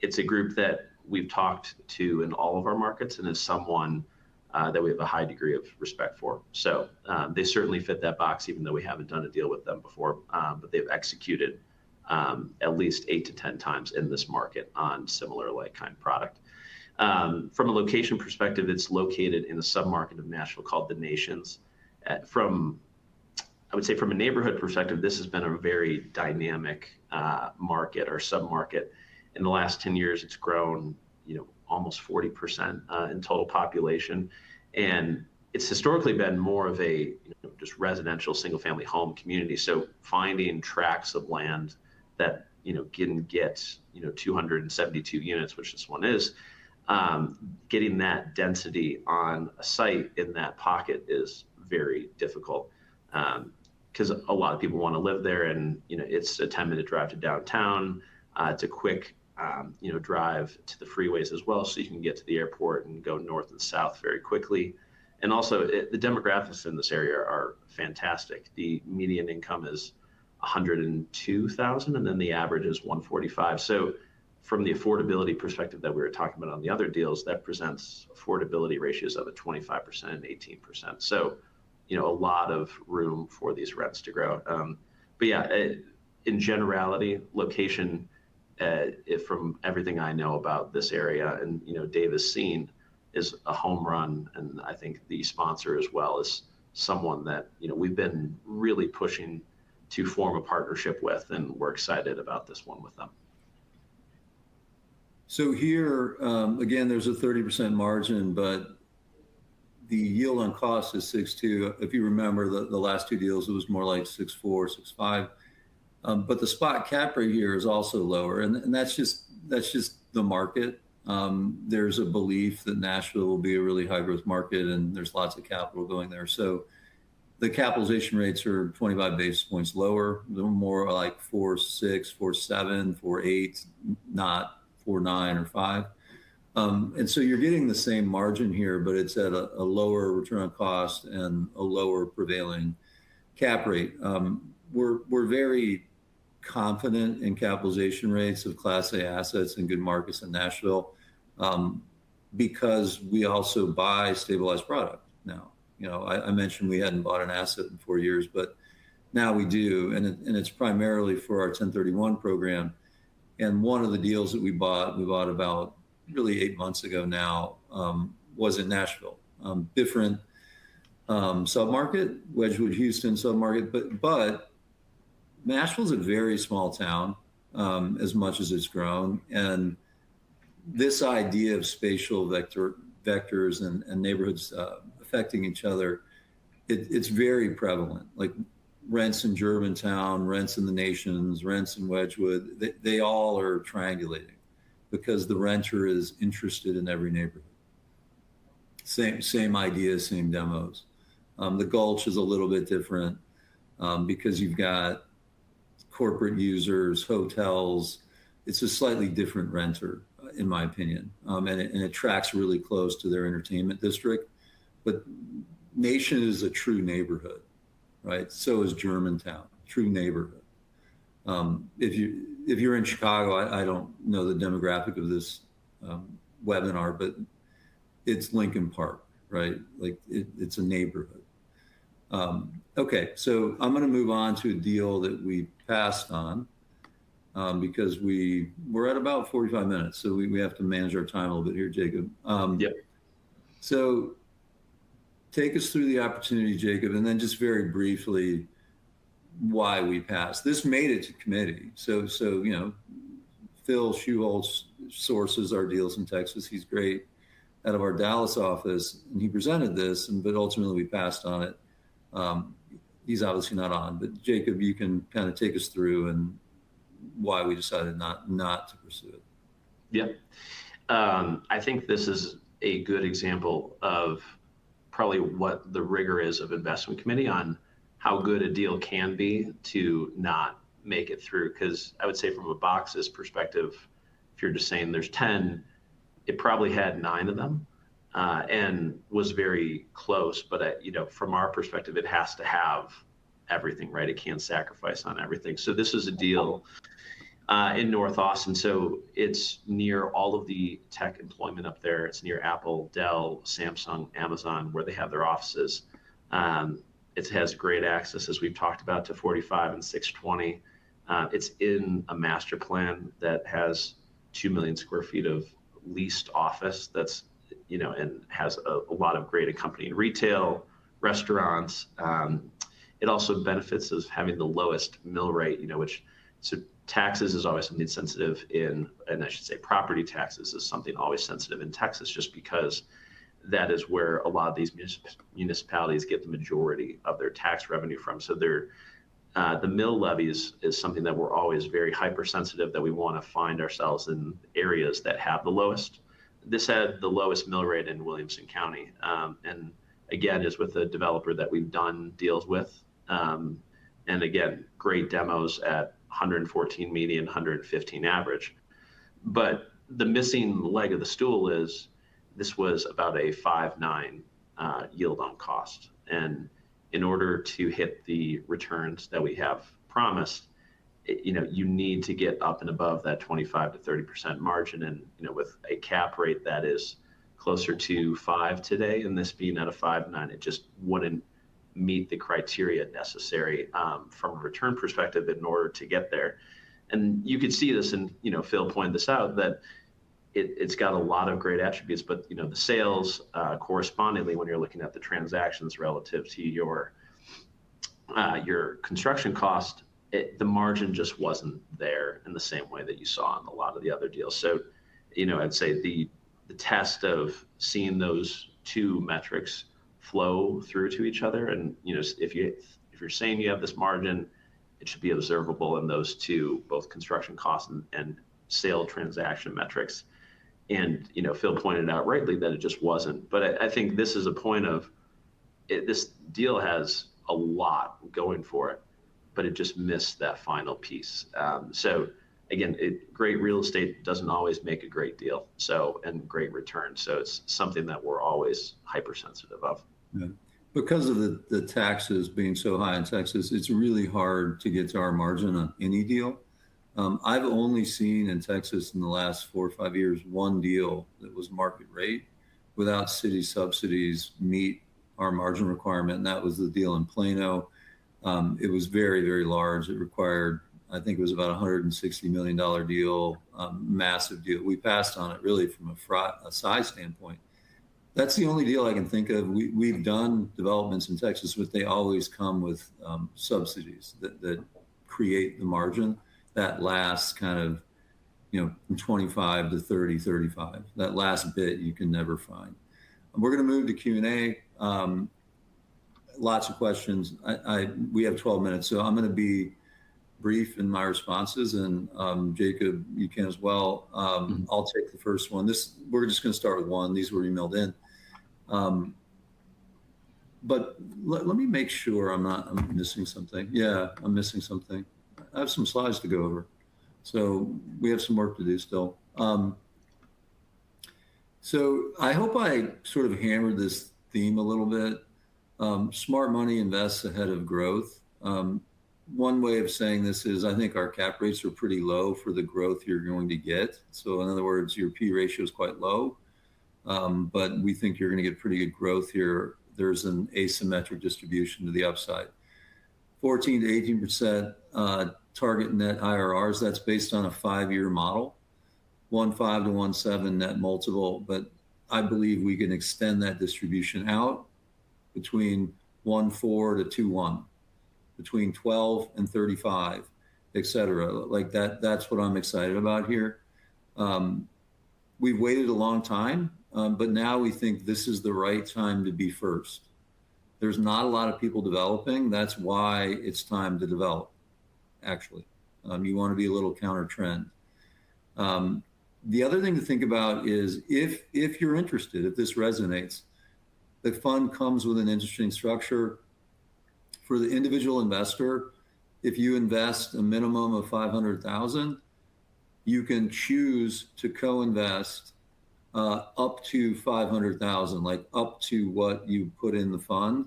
it's a group that we've talked to in all of our markets, and is someone that we have a high degree of respect for. So they certainly fit that box, even though we haven't done a deal with them before, but they've executed at least 8 to 10 times in this market on similar kind product. From a location perspective, it's located in a submarket of Nashville called the Nations. I would say from a neighborhood perspective, this has been a very dynamic market or submarket. In the last 10 years, it's grown, almost 40% in total population. And it's historically been more of a just residential single family home community. So finding tracts of land that, can get, 272 units, which this one is, getting that density on a site in that pocket is very difficult, because a lot of people want to live there, and it's a 10-minute drive to downtown. It's a quick drive to the freeways as well, so you can get to the airport and go north and south very quickly. And also, the demographics in this area are fantastic. The median income is 102,000, and then the average is 145. So from the affordability perspective that we were talking about on the other deals, that presents affordability ratios of a 25% and 18%. So, a lot of room for these rents to grow. But yeah, in generality, location, from everything I know about this area, and Dave has seen, is a home run. And I think the sponsor as well is someone that we've been really pushing to form a partnership with, and we're excited about this one with them. So here, again, there's a 30% margin, but the yield on cost is 6.2. If you remember the last two deals, it was more like 6.4, 6.5. But the spot cap rate here is also lower, and that's just the market. There's a belief that Nashville will be a really high growth market, and there's lots of capital going there. So the capitalization rates are 25 basis points lower. They're more like 4.6, 4.7, 4.8, not 4.9 or 5. And so you're getting the same margin here, but it's at a lower return on cost and a lower prevailing cap rate. We're very confident in capitalization rates of Class A assets in good markets in Nashville, because we also buy stabilized product now. I mentioned we hadn't bought an asset in 4 years, but now we do, and it's primarily for our 1031 program. And one of the deals that we bought about really 8 months ago now, was in Nashville. Different submarket, Wedgwood, Houston submarket, but Nashville's a very small town, as much as it's grown. And this idea of spatial vectors and neighborhoods affecting each other, it's very prevalent. Like rents in Germantown, rents in the Nations, rents in Wedgwood, they all are triangulating because the renter is interested in every neighborhood. Same ideas, same demos. The Gulch is a little bit different, because you've got corporate users, hotels. It's a slightly different renter, in my opinion, and it tracks really close to their entertainment district. But Nation is a true neighborhood, right? So is Germantown, true neighborhood. If you're in Chicago, I don't know the demographic of this webinar, but it's Lincoln Park, right? Like it's a neighborhood. Okay, so I'm going to move on to a deal that we passed on, because we're at about 45 minutes, so we have to manage our time a little bit here, Jacob. Yep. So take us through the opportunity, Jacob, and then just very briefly why we passed. This made it to committee. So Phil Schuholz sources our deals in Texas. He's great, out of our Dallas office, and he presented this, but ultimately we passed on it. He's obviously not on, but Jacob, you can kind of take us through and why we decided not to pursue it. Yep. I think this is a good example of probably what the rigor is of investment committee on how good a deal can be to not make it through. Because I would say from a boxes perspective, if you're just saying there's 10, it probably had 9 of them, and was very close. But from our perspective, it has to have everything, right? It can't sacrifice on everything. So this is a deal in North Austin. So it's near all of the tech employment up there. It's near Apple, Dell, Samsung, Amazon, where they have their offices. It has great access, as we've talked about, to 45 and 620. It's in a master plan that has 2 million square feet of leased office that's, and has a lot of great accompanying retail, restaurants. It also benefits of having the lowest mill rate, so taxes is always something sensitive and I should say property taxes is something always sensitive in Texas, just because that is where a lot of these municipalities get the majority of their tax revenue from. So the mill levies is something that we're always very hypersensitive, that we want to find ourselves in areas that have the lowest. this had the lowest mill rate in Williamson County. And again, is with a developer that we've done deals with. And again, great demos at 114 median, 115 average. But the missing leg of the stool is this was about a 5.9 yield on cost. And in order to hit the returns that we have promised, you need to get up and above that 25 to 30% margin. And, with a cap rate that is closer to 5 today, and this being at a 5.9, it just wouldn't meet the criteria necessary from a return perspective in order to get there. And you could see this, and Phil pointed this out, that it's got a lot of great attributes, but the sales correspondingly, when you're looking at the transactions relative to your construction cost, the margin just wasn't there in the same way that you saw in a lot of the other deals. So, I'd say the test of seeing those two metrics flow through to each other, and if you're saying you have this margin, it should be observable in those two, both construction costs and sale transaction metrics. And Phil pointed out rightly that it just wasn't. But I think this is a point of this deal has a lot going for it, but it just missed that final piece. So again, great real estate doesn't always make a great deal. And great return. So it's something that we're always hypersensitive of. Yeah. Because of the taxes being so high in Texas, it's really hard to get to our margin on any deal. I've only seen in Texas in the last 4 or 5 years one deal that was market rate without city subsidies meet our margin requirement, and that was the deal in Plano. It was very, very large. It required, I think it was about $160 million deal, massive deal. We passed on it really from a size standpoint. That's the only deal I can think of. We've done developments in Texas, but they always come with subsidies that create the margin. That last kind of, from 25 to 30, 35. That last bit you can never find. We're going to move to Q&A. Lots of questions. We have 12 minutes, so I'm going to be brief in my responses, and Jacob, you can as well. I'll take the first one. We're just going to start with one. These were emailed in. But let me make sure I'm missing something. Yeah, I'm missing something. I have some slides to go over. So we have some work to do still. So I hope I sort of hammered this theme a little bit. Smart money invests ahead of growth. One way of saying this is I think our cap rates are pretty low for the growth you're going to get. So in other words, your P ratio is quite low, but we think you're going to get pretty good growth here. There's an asymmetric distribution to the upside. 14 to 18% target net IRRs. That's based on a 5-year model, 1.5 to 1.7 net multiple. But I believe we can extend that distribution out between 1.4 to 2.1, between 12 and 35, et cetera. Like that. That's what I'm excited about here. We've waited a long time, but now we think this is the right time to be first. There's not a lot of people developing. That's why it's time to develop, actually. You want to be a little counter trend. The other thing to think about is if you're interested, if this resonates, the fund comes with an interesting structure. For the individual investor, if you invest a minimum of $500,000, you can choose to co-invest up to $500,000, like up to what you put in the fund,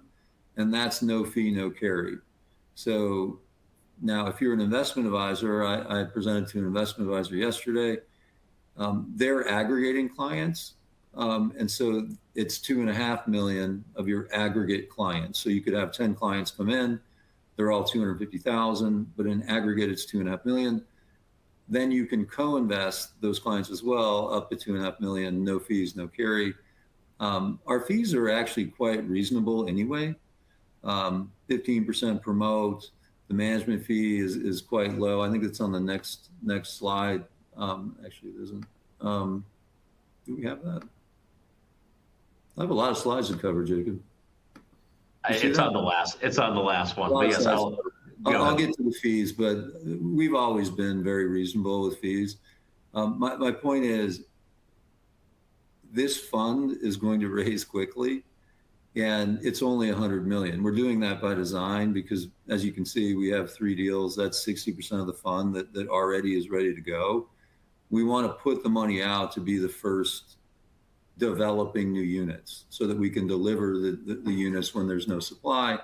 and that's no fee, no carry. So now, if you're an investment advisor, I presented to an investment advisor yesterday. They're aggregating clients, and so it's 2.5 million of your aggregate clients. So you could have 10 clients come in, they're all 250,000, but in aggregate it's 2.5 million. Then you can co-invest those clients as well, up to 2.5 million, no fees, no carry. Our fees are actually quite reasonable anyway. 15% promote. The management fee is quite low. I think it's on the next slide. Actually, it isn't. Do we have that? I have a lot of slides to cover, Jacob. It's on the last one. But yes, I'll get to the fees, but we've always been very reasonable with fees. My point is, this fund is going to raise quickly, and it's only 100 million. We're doing that by design because, as you can see, we have 3 deals. That's 60% of the fund that already is ready to go. We want to put the money out to be the first developing new units so that we can deliver the units when there's no supply.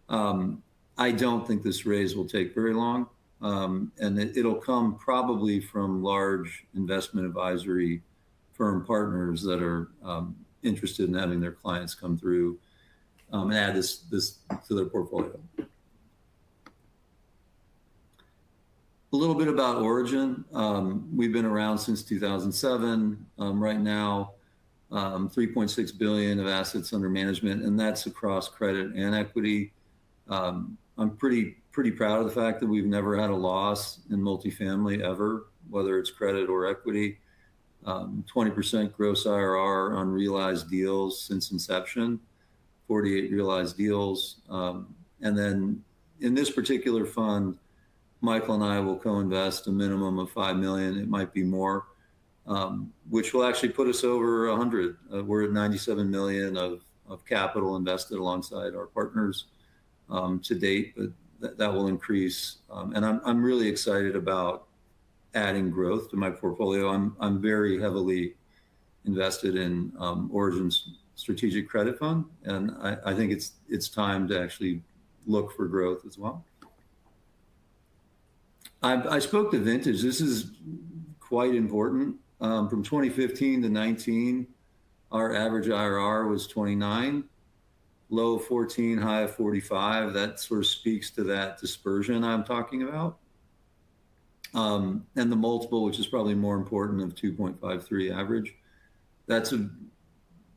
I don't think this raise will take very long. And it'll come probably from large investment advisory firm partners that are interested in having their clients come through and add this to their portfolio. A little bit about Origin. We've been around since 2007. Right now, 3.6 billion of assets under management, and that's across credit and equity. I'm pretty proud of the fact that we've never had a loss in multifamily ever, whether it's credit or equity. 20% gross IRR on realized deals since inception, 48 realized deals. And then in this particular fund, Michael and I will co-invest a minimum of 5 million. It might be more, which will actually put us over 100. We're at 97 million of capital invested alongside our partners to date, but that will increase. And I'm really excited about adding growth to my portfolio. I'm very heavily invested in Origin's strategic credit fund, and I think it's time to actually look for growth as well. I spoke to vintage. This is quite important. From 2015 to 19, our average IRR was 29, low of 14, high of 45. That sort of speaks to that dispersion I'm talking about. And the multiple, which is probably more important, of 2.53 average. That's a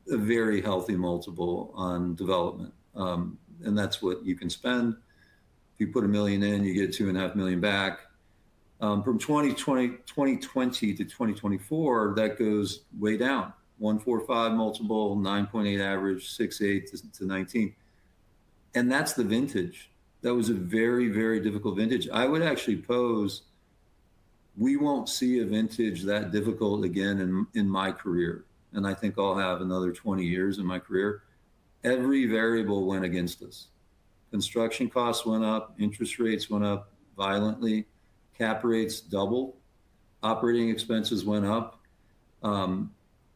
very healthy multiple on development. And that's what you can spend. If you put $1 million in, you get 2.5 million back. From 2020 to 2024, that goes way down. 1.45 multiple, 9.8 average, 6.8 to 19. And that's the vintage. That was a very, very difficult vintage. I would actually pose we won't see a vintage that difficult again in my career. And I think I'll have another 20 years in my career. Every variable went against us. Construction costs went up, interest rates went up violently, cap rates doubled, operating expenses went up, and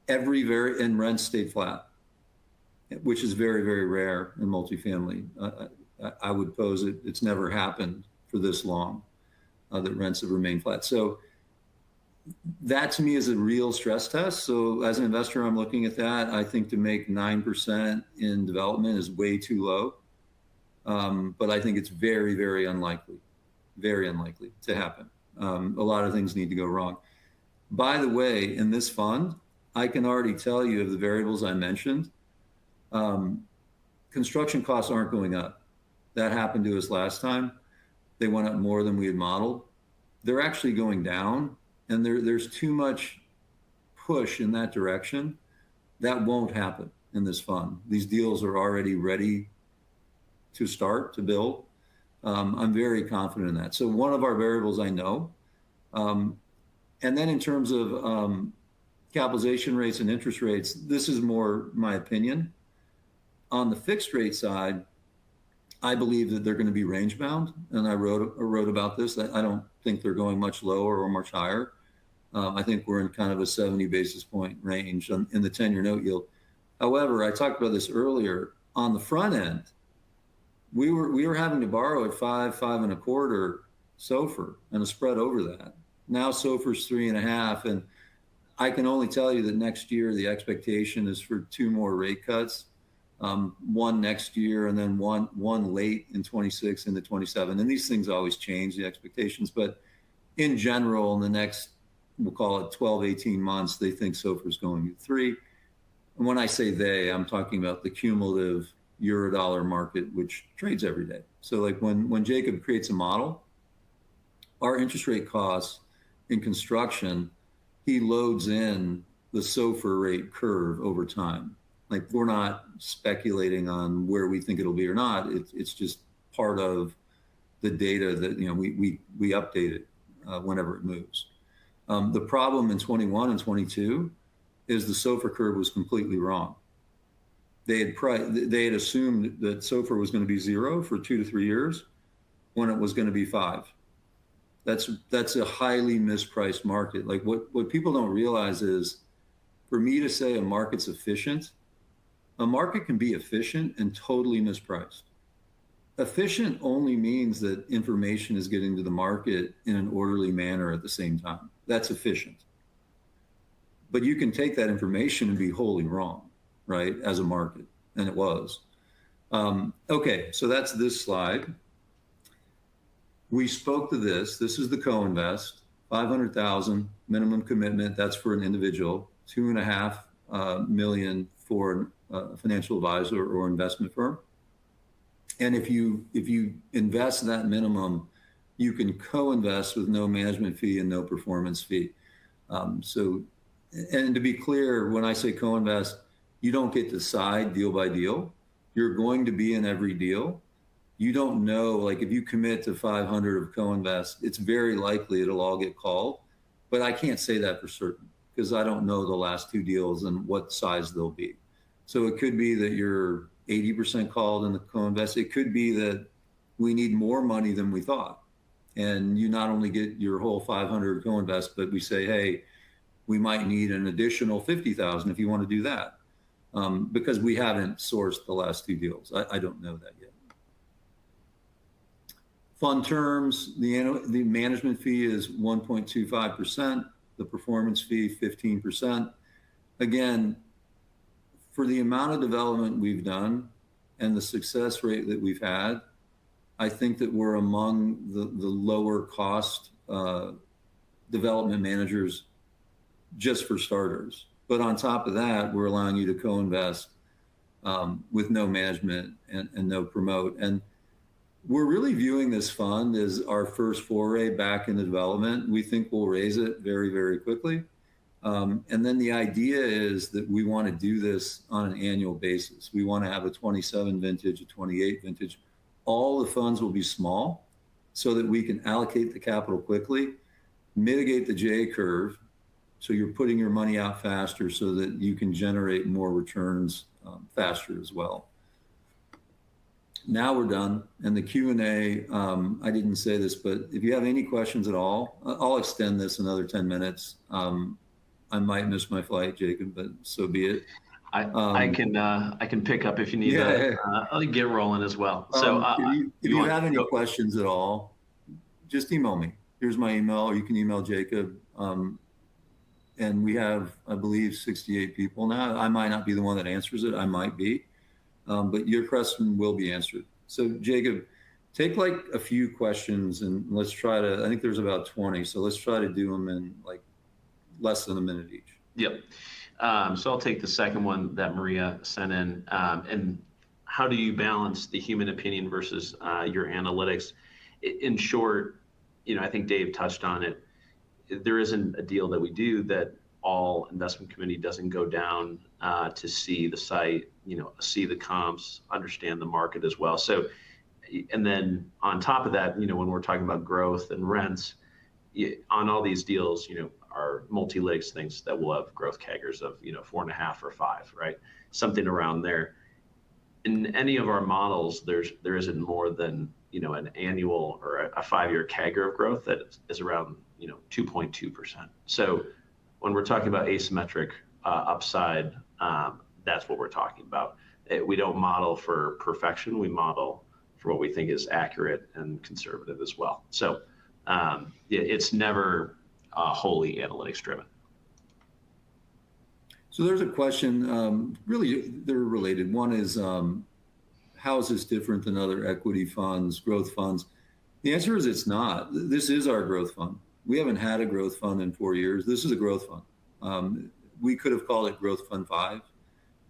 rents stayed flat, which is very, very rare in multifamily. I would pose it's never happened for this long. That rents have remained flat. So that to me is a real stress test. So as an investor, I'm looking at that. I think to make 9% in development is way too low. But I think it's very, very unlikely to happen. A lot of things need to go wrong. By the way, in this fund, I can already tell you of the variables I mentioned, construction costs aren't going up. That happened to us last time. They went up more than we had modeled. They're actually going down, and there's too much push in that direction. That won't happen in this fund. These deals are already ready to start to build. I'm very confident in that. So one of our variables I know. And then in terms of capitalization rates and interest rates, this is more my opinion. On the fixed rate side, I believe that they're going to be range bound, and I wrote about this. I don't think they're going much lower or much higher. I think we're in kind of a 70 basis point range in the 10-year note yield. However, I talked about this earlier. On the front end, we were having to borrow at 5.25 SOFR and a spread over that. Now SOFR's 3.5, and I can only tell you that next year the expectation is for 2 more rate cuts. One next year and then one late in 26 into 27. And these things always change, the expectations. But in general, in the next, we'll call it 12, 18 months, they think SOFR is going to 3. And when I say they, I'm talking about the cumulative euro-dollar market, which trades every day. So like when Jacob creates a model, our interest rate costs in construction, he loads in the SOFR rate curve over time. Like we're not speculating on where we think it'll be or not. It's just part of the data that we update it whenever it moves. The problem in 21 and 22 is the SOFR curve was completely wrong. They had assumed that SOFR was going to be 0 for 2 to 3 years when it was going to be 5. That's a highly mispriced market. Like what people don't realize is, for me to say a market's efficient, a market can be efficient and totally mispriced. Efficient only means that information is getting to the market in an orderly manner at the same time. That's efficient. But you can take that information and be wholly wrong, right, as a market, and it was. Okay, so that's this slide. We spoke to this. This is the co-invest, 500,000 minimum commitment. That's for an individual, 2.5 million for a financial advisor or investment firm. And if you invest that minimum, you can co-invest with no management fee and no performance fee. And to be clear, when I say co-invest, you don't get to decide deal by deal. You're going to be in every deal. You don't know, like if you commit to 500 of co-invest, it's very likely it'll all get called. But I can't say that for certain because I don't know the last 2 deals and what size they'll be. So it could be that you're 80% called in the co-invest. It could be that we need more money than we thought. And you not only get your whole 500 co-invest, but we say, hey, we might need an additional 50,000 if you want to do that. Because we haven't sourced the last 2 deals. I don't know that yet. Fund terms, the management fee is 1.25%, the performance fee 15%. Again, for the amount of development we've done and the success rate that we've had, I think that we're among the lower cost development managers just for starters. But on top of that, we're allowing you to co-invest with no management and no promote. And we're really viewing this fund as our first foray back into development. We think we'll raise it very, very quickly. And then the idea is that we want to do this on an annual basis. We want to have a 27 vintage, a 28 vintage. All the funds will be small so that we can allocate the capital quickly, mitigate the J curve, so you're putting your money out faster so that you can generate more returns faster as well. Now we're done. And the Q&A, I didn't say this, but if you have any questions at all, I'll extend this another 10 minutes. I might miss my flight, Jacob, but so be it. I can pick up if you need I'll get rolling as well. So if you have any questions at all, just email me. Here's my email. You can email Jacob. And we have, I believe, 68 people now. I might not be the one that answers it. I might be. But your question will be answered. So Jacob, take like a few questions and let's try to, I think there's about 20. So let's try to do them in like less than a minute each. Yep. So I'll take the second one that Maria sent in. And how do you balance the human opinion versus your analytics? In short, I think Dave touched on it. There isn't a deal that we do that all investment committee doesn't go down to see the site, see the comps, understand the market as well. So, and then on top of that, when we're talking about growth and rents, on all these deals, are multi-legs things that will have growth CAGRs of 4.5 or 5, right? Something around there. In any of our models, there isn't more than an annual or a 5-year CAGR of growth that is around 2.2%. So when we're talking about asymmetric upside, that's what we're talking about. We don't model for perfection. We model for what we think is accurate and conservative as well. So it's never wholly analytics driven. So there's a question, really they're related. One is, how is this different than other equity funds, growth funds? The answer is it's not. This is our growth fund. We haven't had a growth fund in 4 years. This is a growth fund. We could have called it Growth Fund 5,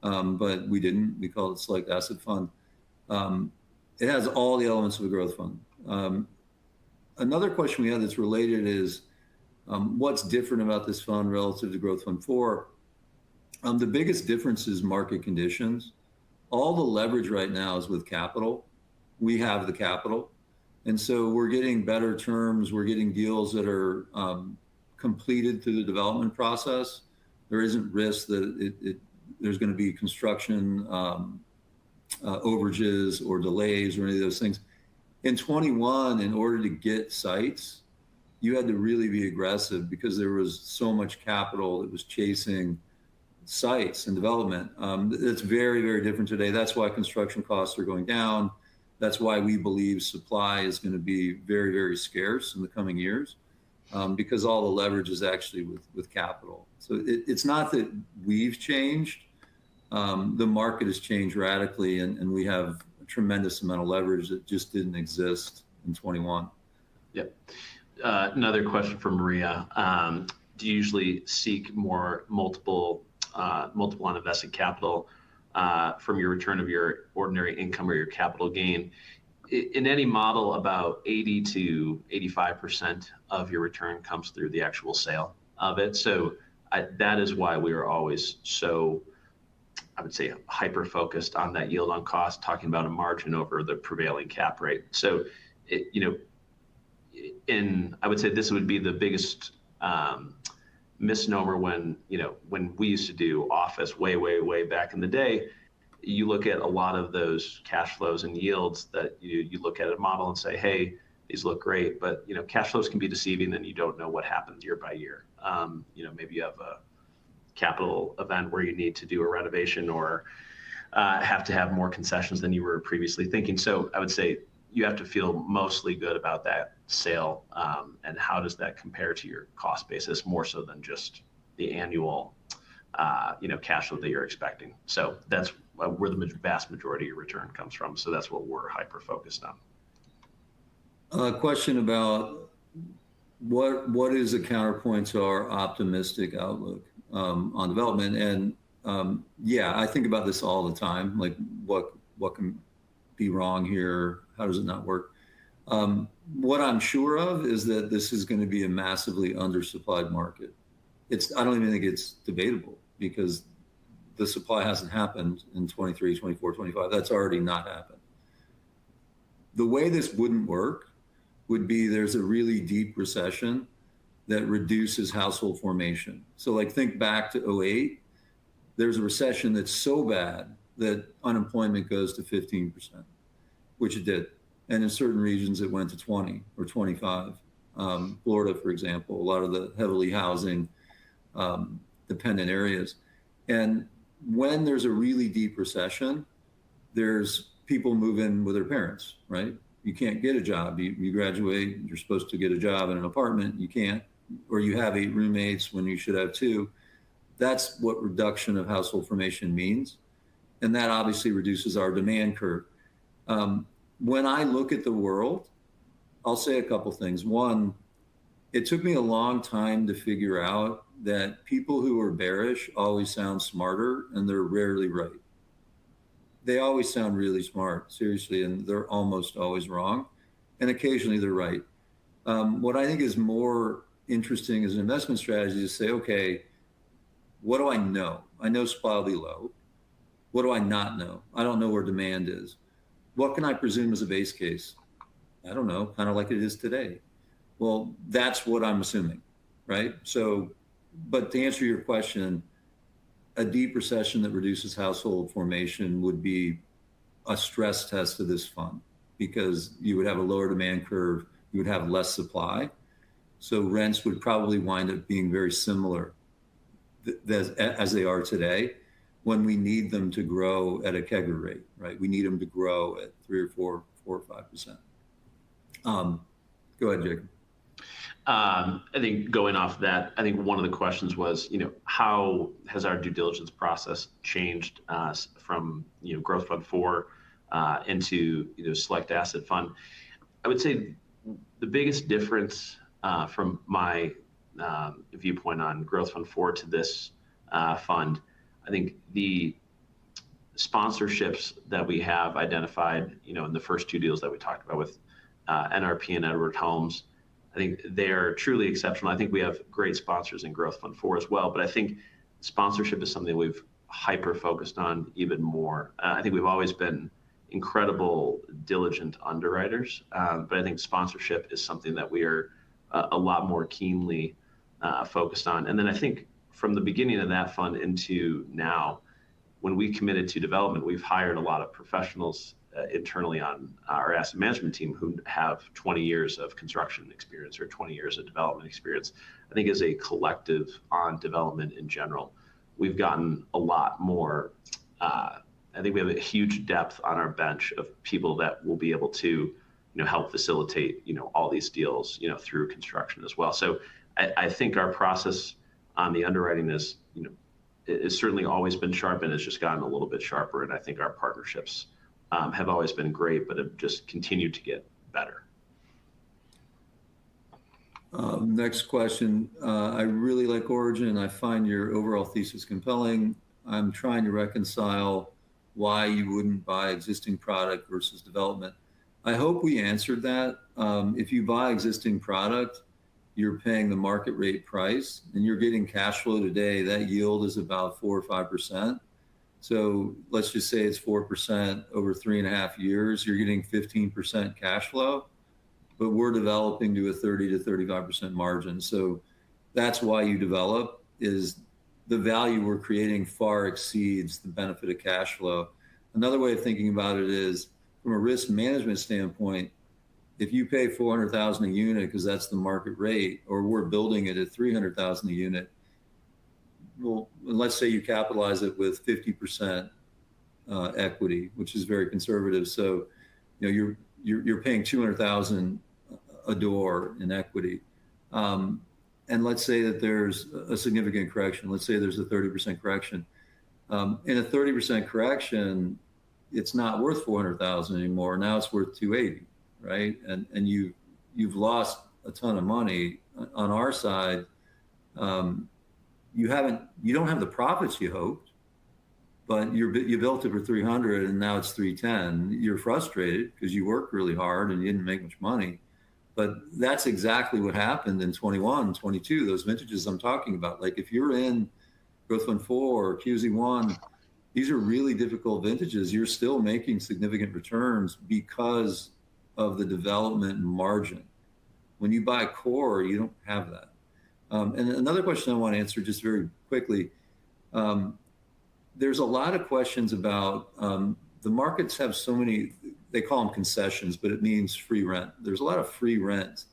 but we didn't. We called it Select Asset Fund. It has all the elements of a growth fund. Another question we had that's related is, what's different about this fund relative to Growth Fund 4? The biggest difference is market conditions. All the leverage right now is with capital. We have the capital. And so we're getting better terms. We're getting deals that are completed through the development process. There isn't risk that there's going to be construction overages or delays or any of those things. In 21, in order to get sites, you had to really be aggressive because there was so much capital that was chasing sites and development. It's very, very different today. That's why construction costs are going down. That's why we believe supply is going to be very, very scarce in the coming years, because all the leverage is actually with capital. So it's not that we've changed. The market has changed radically, and we have a tremendous amount of leverage that just didn't exist in 21. Yep. Another question from Maria. Do you usually seek more multiple on invested capital from your return of your ordinary income or your capital gain? In any model, about 80 to 85% of your return comes through the actual sale of it. So that is why we are always so, I would say, hyper focused on that yield on cost, talking about a margin over the prevailing cap rate. So, I would say this would be the biggest misnomer when we used to do office way back in the day. You look at a lot of those cash flows and yields that you look at a model and say, hey, these look great, but cash flows can be deceiving, and you don't know what happens year by year. Maybe you have a capital event where you need to do a renovation or have to have more concessions than you were previously thinking. So I would say you have to feel mostly good about that sale, and how does that compare to your cost basis, more so than just the annual cash flow that you're expecting. So that's where the vast majority of your return comes from. So that's what we're hyper focused on. A question about what is the counterpoint to our optimistic outlook on development. And I think about this all the time. Like what can be wrong here? How does it not work? What I'm sure of is that this is going to be a massively undersupplied market. I don't even think it's debatable, because the supply hasn't happened in 23, 24, 25. That's already not happened. The way this wouldn't work would be there's a really deep recession that reduces household formation. So like think back to 08, there's a recession that's so bad that unemployment goes to 15%, which it did. And in certain regions, it went to 20 or 25. Florida, for example, a lot of the heavily housing dependent areas. And when there's a really deep recession, there's people move in with their parents, right? You can't get a job. You graduate, you're supposed to get a job in an apartment. You can't, or you have 8 roommates when you should have 2. That's what reduction of household formation means. And that obviously reduces our demand curve. When I look at the world, I'll say a couple things. One, it took me a long time to figure out that people who are bearish always sound smarter, and they're rarely right. They always sound really smart, seriously, and they're almost always wrong. And occasionally they're right. What I think is more interesting as an investment strategy is to say, okay, what do I know? I know supply will be low. What do I not know? I don't know where demand is. What can I presume as a base case? I don't know, kind of like it is today. Well, that's what I'm assuming, right? So, but to answer your question, a deep recession that reduces household formation would be a stress test of this fund, because you would have a lower demand curve, you would have less supply. So rents would probably wind up being very similar as they are today, when we need them to grow at a CAGR rate, right? We need them to grow at 3 or 4 or 5%. Go ahead, Jacob. I think going off that, I think one of the questions was, how has our due diligence process changed from, Growth Fund 4 into, Select Asset Fund? I would say the biggest difference from my viewpoint on Growth Fund 4 to this fund, I think the sponsorships that we have identified, in the first 2 deals that we talked about with NRP and Edward Helms, I think they're truly exceptional. I think we have great sponsors in Growth Fund 4 as well, but I think sponsorship is something we've hyper focused on even more. I think we've always been incredible, diligent underwriters, but I think sponsorship is something that we are a lot more keenly focused on. And then I think from the beginning of that fund into now, when we committed to development, we've hired a lot of professionals internally on our asset management team who have 20 years of construction experience or 20 years of development experience. I think as a collective on development in general, we've gotten a lot more. I think we have a huge depth on our bench of people that will be able to, help facilitate, all these deals, through construction as well. So I think our process on the underwriting is, it's certainly always been sharp, and it's just gotten a little bit sharper. And I think our partnerships have always been great, but have just continued to get better. Next question. I really like Origin. I find your overall thesis compelling. I'm trying to reconcile why you wouldn't buy existing product versus development. I hope we answered that. If you buy existing product, you're paying the market rate price and you're getting cash flow today. That yield is about 4 or 5%. So let's just say it's 4% over 3.5 years. You're getting 15% cash flow, but we're developing to a 30 to 35% margin. So that's why you develop, is the value we're creating far exceeds the benefit of cash flow. Another way of thinking about it is from a risk management standpoint, if you pay $400,000 a unit because that's the market rate, or we're building it at $300,000 a unit, well, let's say you capitalize it with 50% equity, which is very conservative. So, you're paying $200,000 a door in equity, and let's say that there's a significant correction. Let's say there's a 30% correction. In a 30% correction, it's not worth $400,000 anymore. Now it's worth $280,000, right? And you've lost a ton of money. On our side, you don't have the profits you hoped, but you built it for $300,000 and now it's $310,000. You're frustrated because you worked really hard and you didn't make much money. But that's exactly what happened in 21, 22, those vintages I'm talking about. Like if you're in Growth Fund 4 or QZ1, these are really difficult vintages. You're still making significant returns because of the development margin. When you buy core, you don't have that. And another question I want to answer just very quickly. There's a lot of questions about the markets have so many, they call them concessions, but it means free rent. There's a lot of free rent,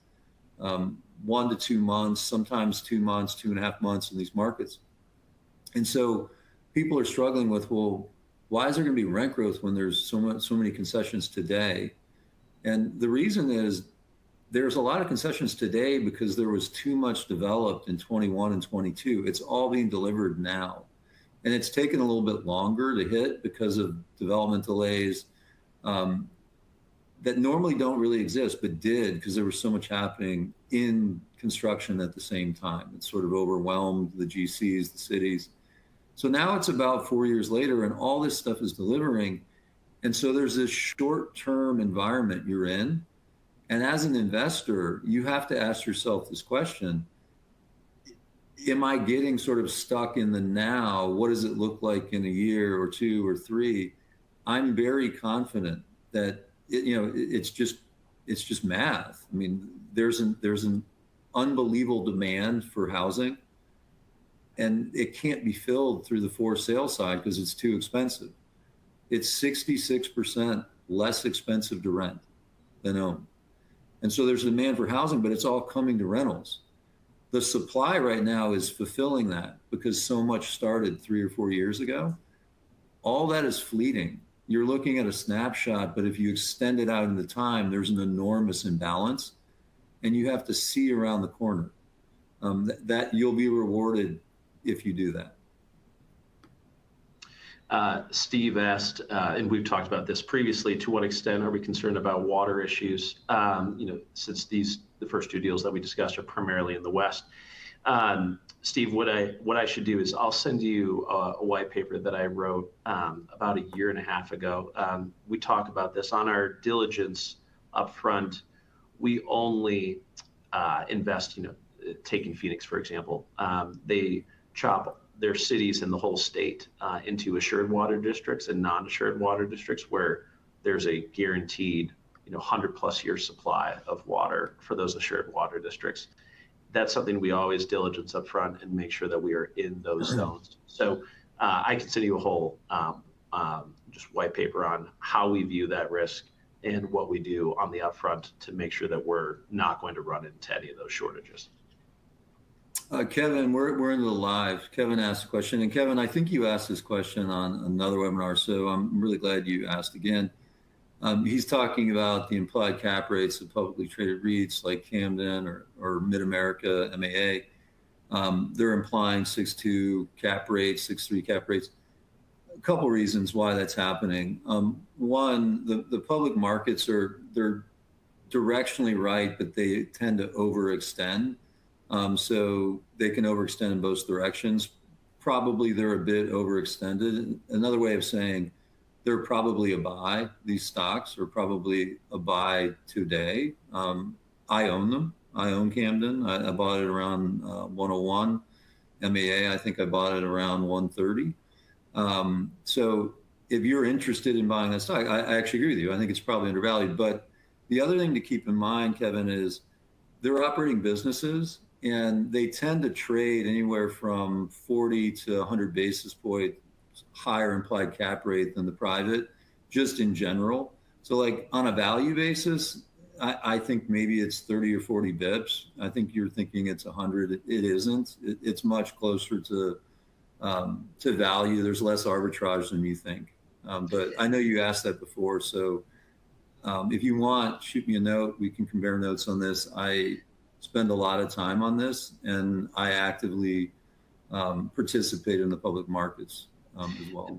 1 to 2 months, sometimes 2 months, 2.5 months in these markets. And so people are struggling with, well, why is there going to be rent growth when there's so many concessions today? And the reason is there's a lot of concessions today because there was too much developed in 21 and 22. It's all being delivered now. And it's taken a little bit longer to hit because of development delays that normally don't really exist, but did because there was so much happening in construction at the same time. It sort of overwhelmed the GCs, the cities. So now it's about 4 years later and all this stuff is delivering. And so there's this short-term environment you're in. And as an investor, you have to ask yourself this question: am I getting sort of stuck in the now? What does it look like in a year or 2 or 3? I'm very confident that it's just math. I mean, there's an unbelievable demand for housing, and it can't be filled through the for sale side because it's too expensive. It's 66% less expensive to rent than own. And so there's a demand for housing, but it's all coming to rentals. The supply right now is fulfilling that because so much started 3 or 4 years ago. All that is fleeting. You're looking at a snapshot, but if you extend it out into time, there's an enormous imbalance, and you have to see around the corner. That you'll be rewarded if you do that. Steve asked, and we've talked about this previously, to what extent are we concerned about water issues? Since the first 2 deals that we discussed are primarily in the West. Steve, what I should do is I'll send you a white paper that I wrote about 1.5 years ago. We talk about this on our diligence up front. We only invest, taking Phoenix, for example, they chop their cities and the whole state into assured water districts and non-assured water districts where there's a guaranteed 100+ year supply of water for those assured water districts. that's something we always diligence up front and make sure that we are in those zones. So I can send you a whole just white paper on how we view that risk and what we do on the upfront to make sure that we're not going to run into any of those shortages. Kevin, we're into the live. Kevin asked a question, and Kevin, I think you asked this question on another webinar, so I'm really glad you asked again. He's talking about the implied cap rates of publicly traded REITs like Camden or Mid-America, MAA. They're implying 6.2 cap rates, 6.3 cap rates. A couple reasons why that's happening. One, the public markets they're directionally right, but they tend to overextend. So they can overextend in both directions. Probably they're a bit overextended. Another way of saying they're probably a buy. These stocks are probably a buy today. I own them. I own Camden. I bought it around 101. MAA, I think I bought it around 130. So if you're interested in buying that stock, I actually agree with you. I think it's probably undervalued. But the other thing to keep in mind, Kevin, is they're operating businesses and they tend to trade anywhere from 40 to 100 basis points higher implied cap rate than the private, just in general. So like on a value basis, I think maybe it's 30 or 40 bips. I think you're thinking it's 100. It isn't. It's much closer to value. There's less arbitrage than you think. But I know you asked that before. So if you want, shoot me a note. We can compare notes on this. I spend a lot of time on this, and I actively participate in the public markets as well.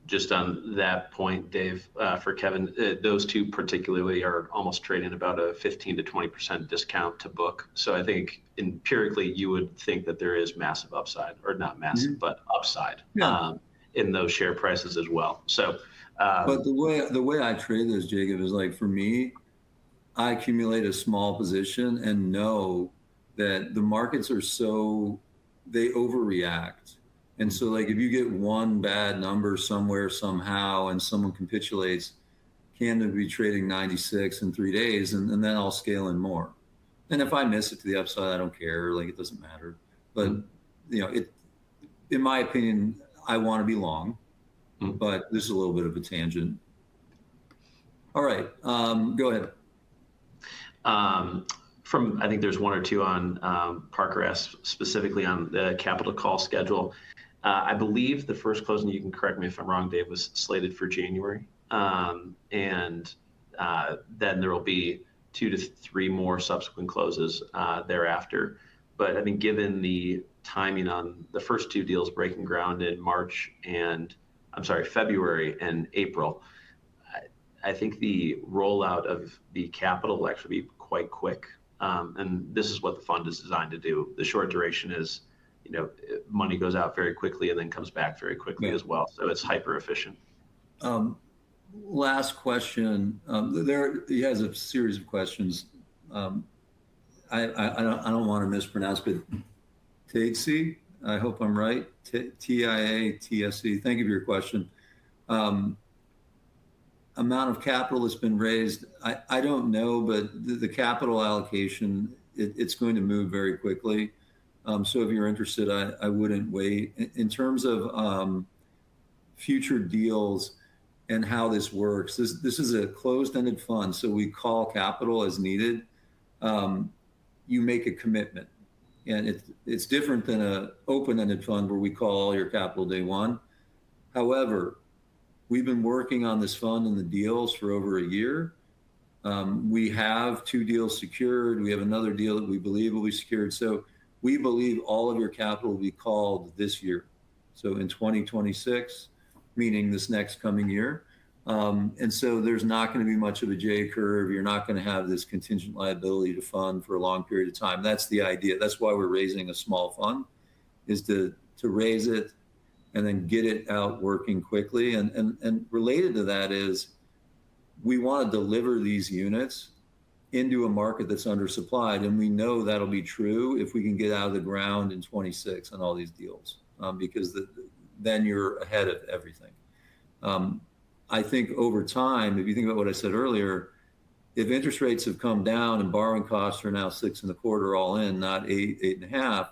Just on that point, Dave, for Kevin, those two particularly are almost trading about a 15 to 20% discount to book. So I think empirically you would think that there is massive upside, or not massive, but upside in those share prices as well. So, but the way I trade those, Jacob, is like for me, I accumulate a small position and know that the markets are they overreact. And so like if you get one bad number somewhere, somehow, and someone capitulates, Camden would be trading 96 in 3 days, and then I'll scale in more. And if I miss it to the upside, I don't care. Like it doesn't matter. But in my opinion, I want to be long. But this is a little bit of a tangent. All right, go ahead. I think there's one or two on Parker asked specifically on the capital call schedule. I believe the first closing, you can correct me if I'm wrong, Dave, was slated for January. And then there will be 2 to 3 more subsequent closes thereafter. But I think given the timing on the first 2 deals breaking ground in February and April, I think the rollout of the capital will actually be quite quick. And this is what the fund is designed to do. The short duration is, money goes out very quickly and then comes back very quickly as well. So it's hyper efficient. Last question. He has a series of questions. I don't want to mispronounce, but Tatesy, I hope I'm right. TIATSC. Thank you for your question. Amount of capital that's been raised, I don't know, but the capital allocation, it's going to move very quickly. So if you're interested, I wouldn't wait. In terms of future deals and how this works, this is a closed-ended fund, so we call capital as needed. You make a commitment, and it's different than an open-ended fund where we call all your capital day one. However, we've been working on this fund and the deals for over a year. We have 2 deals secured. We have another deal that we believe will be secured. So we believe all of your capital will be called this year. So in 2026, meaning this next coming year. And so there's not going to be much of a J curve. You're not going to have this contingent liability to fund for a long period of time. That's the idea. That's why we're raising a small fund, is to raise it and then get it out working quickly. And related to that is we want to deliver these units into a market that's undersupplied. And we know that'll be true if we can get out of the ground in 26 on all these deals, because then you're ahead of everything. I think over time, if you think about what I said earlier, if interest rates have come down and borrowing costs are now 6.25 all in, not 8.5,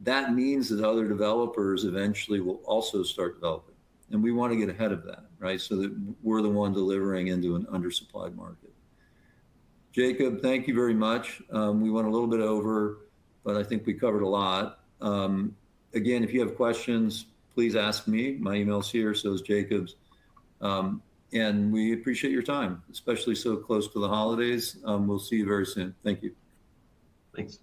that means that other developers eventually will also start developing. And we want to get ahead of that, right? So that we're the one delivering into an undersupplied market. Jacob, thank you very much. We went a little bit over, but I think we covered a lot. Again, if you have questions, please ask me. My email's here, so is Jacob's. And we appreciate your time, especially so close to the holidays. We'll see you very soon. Thank you. Thanks.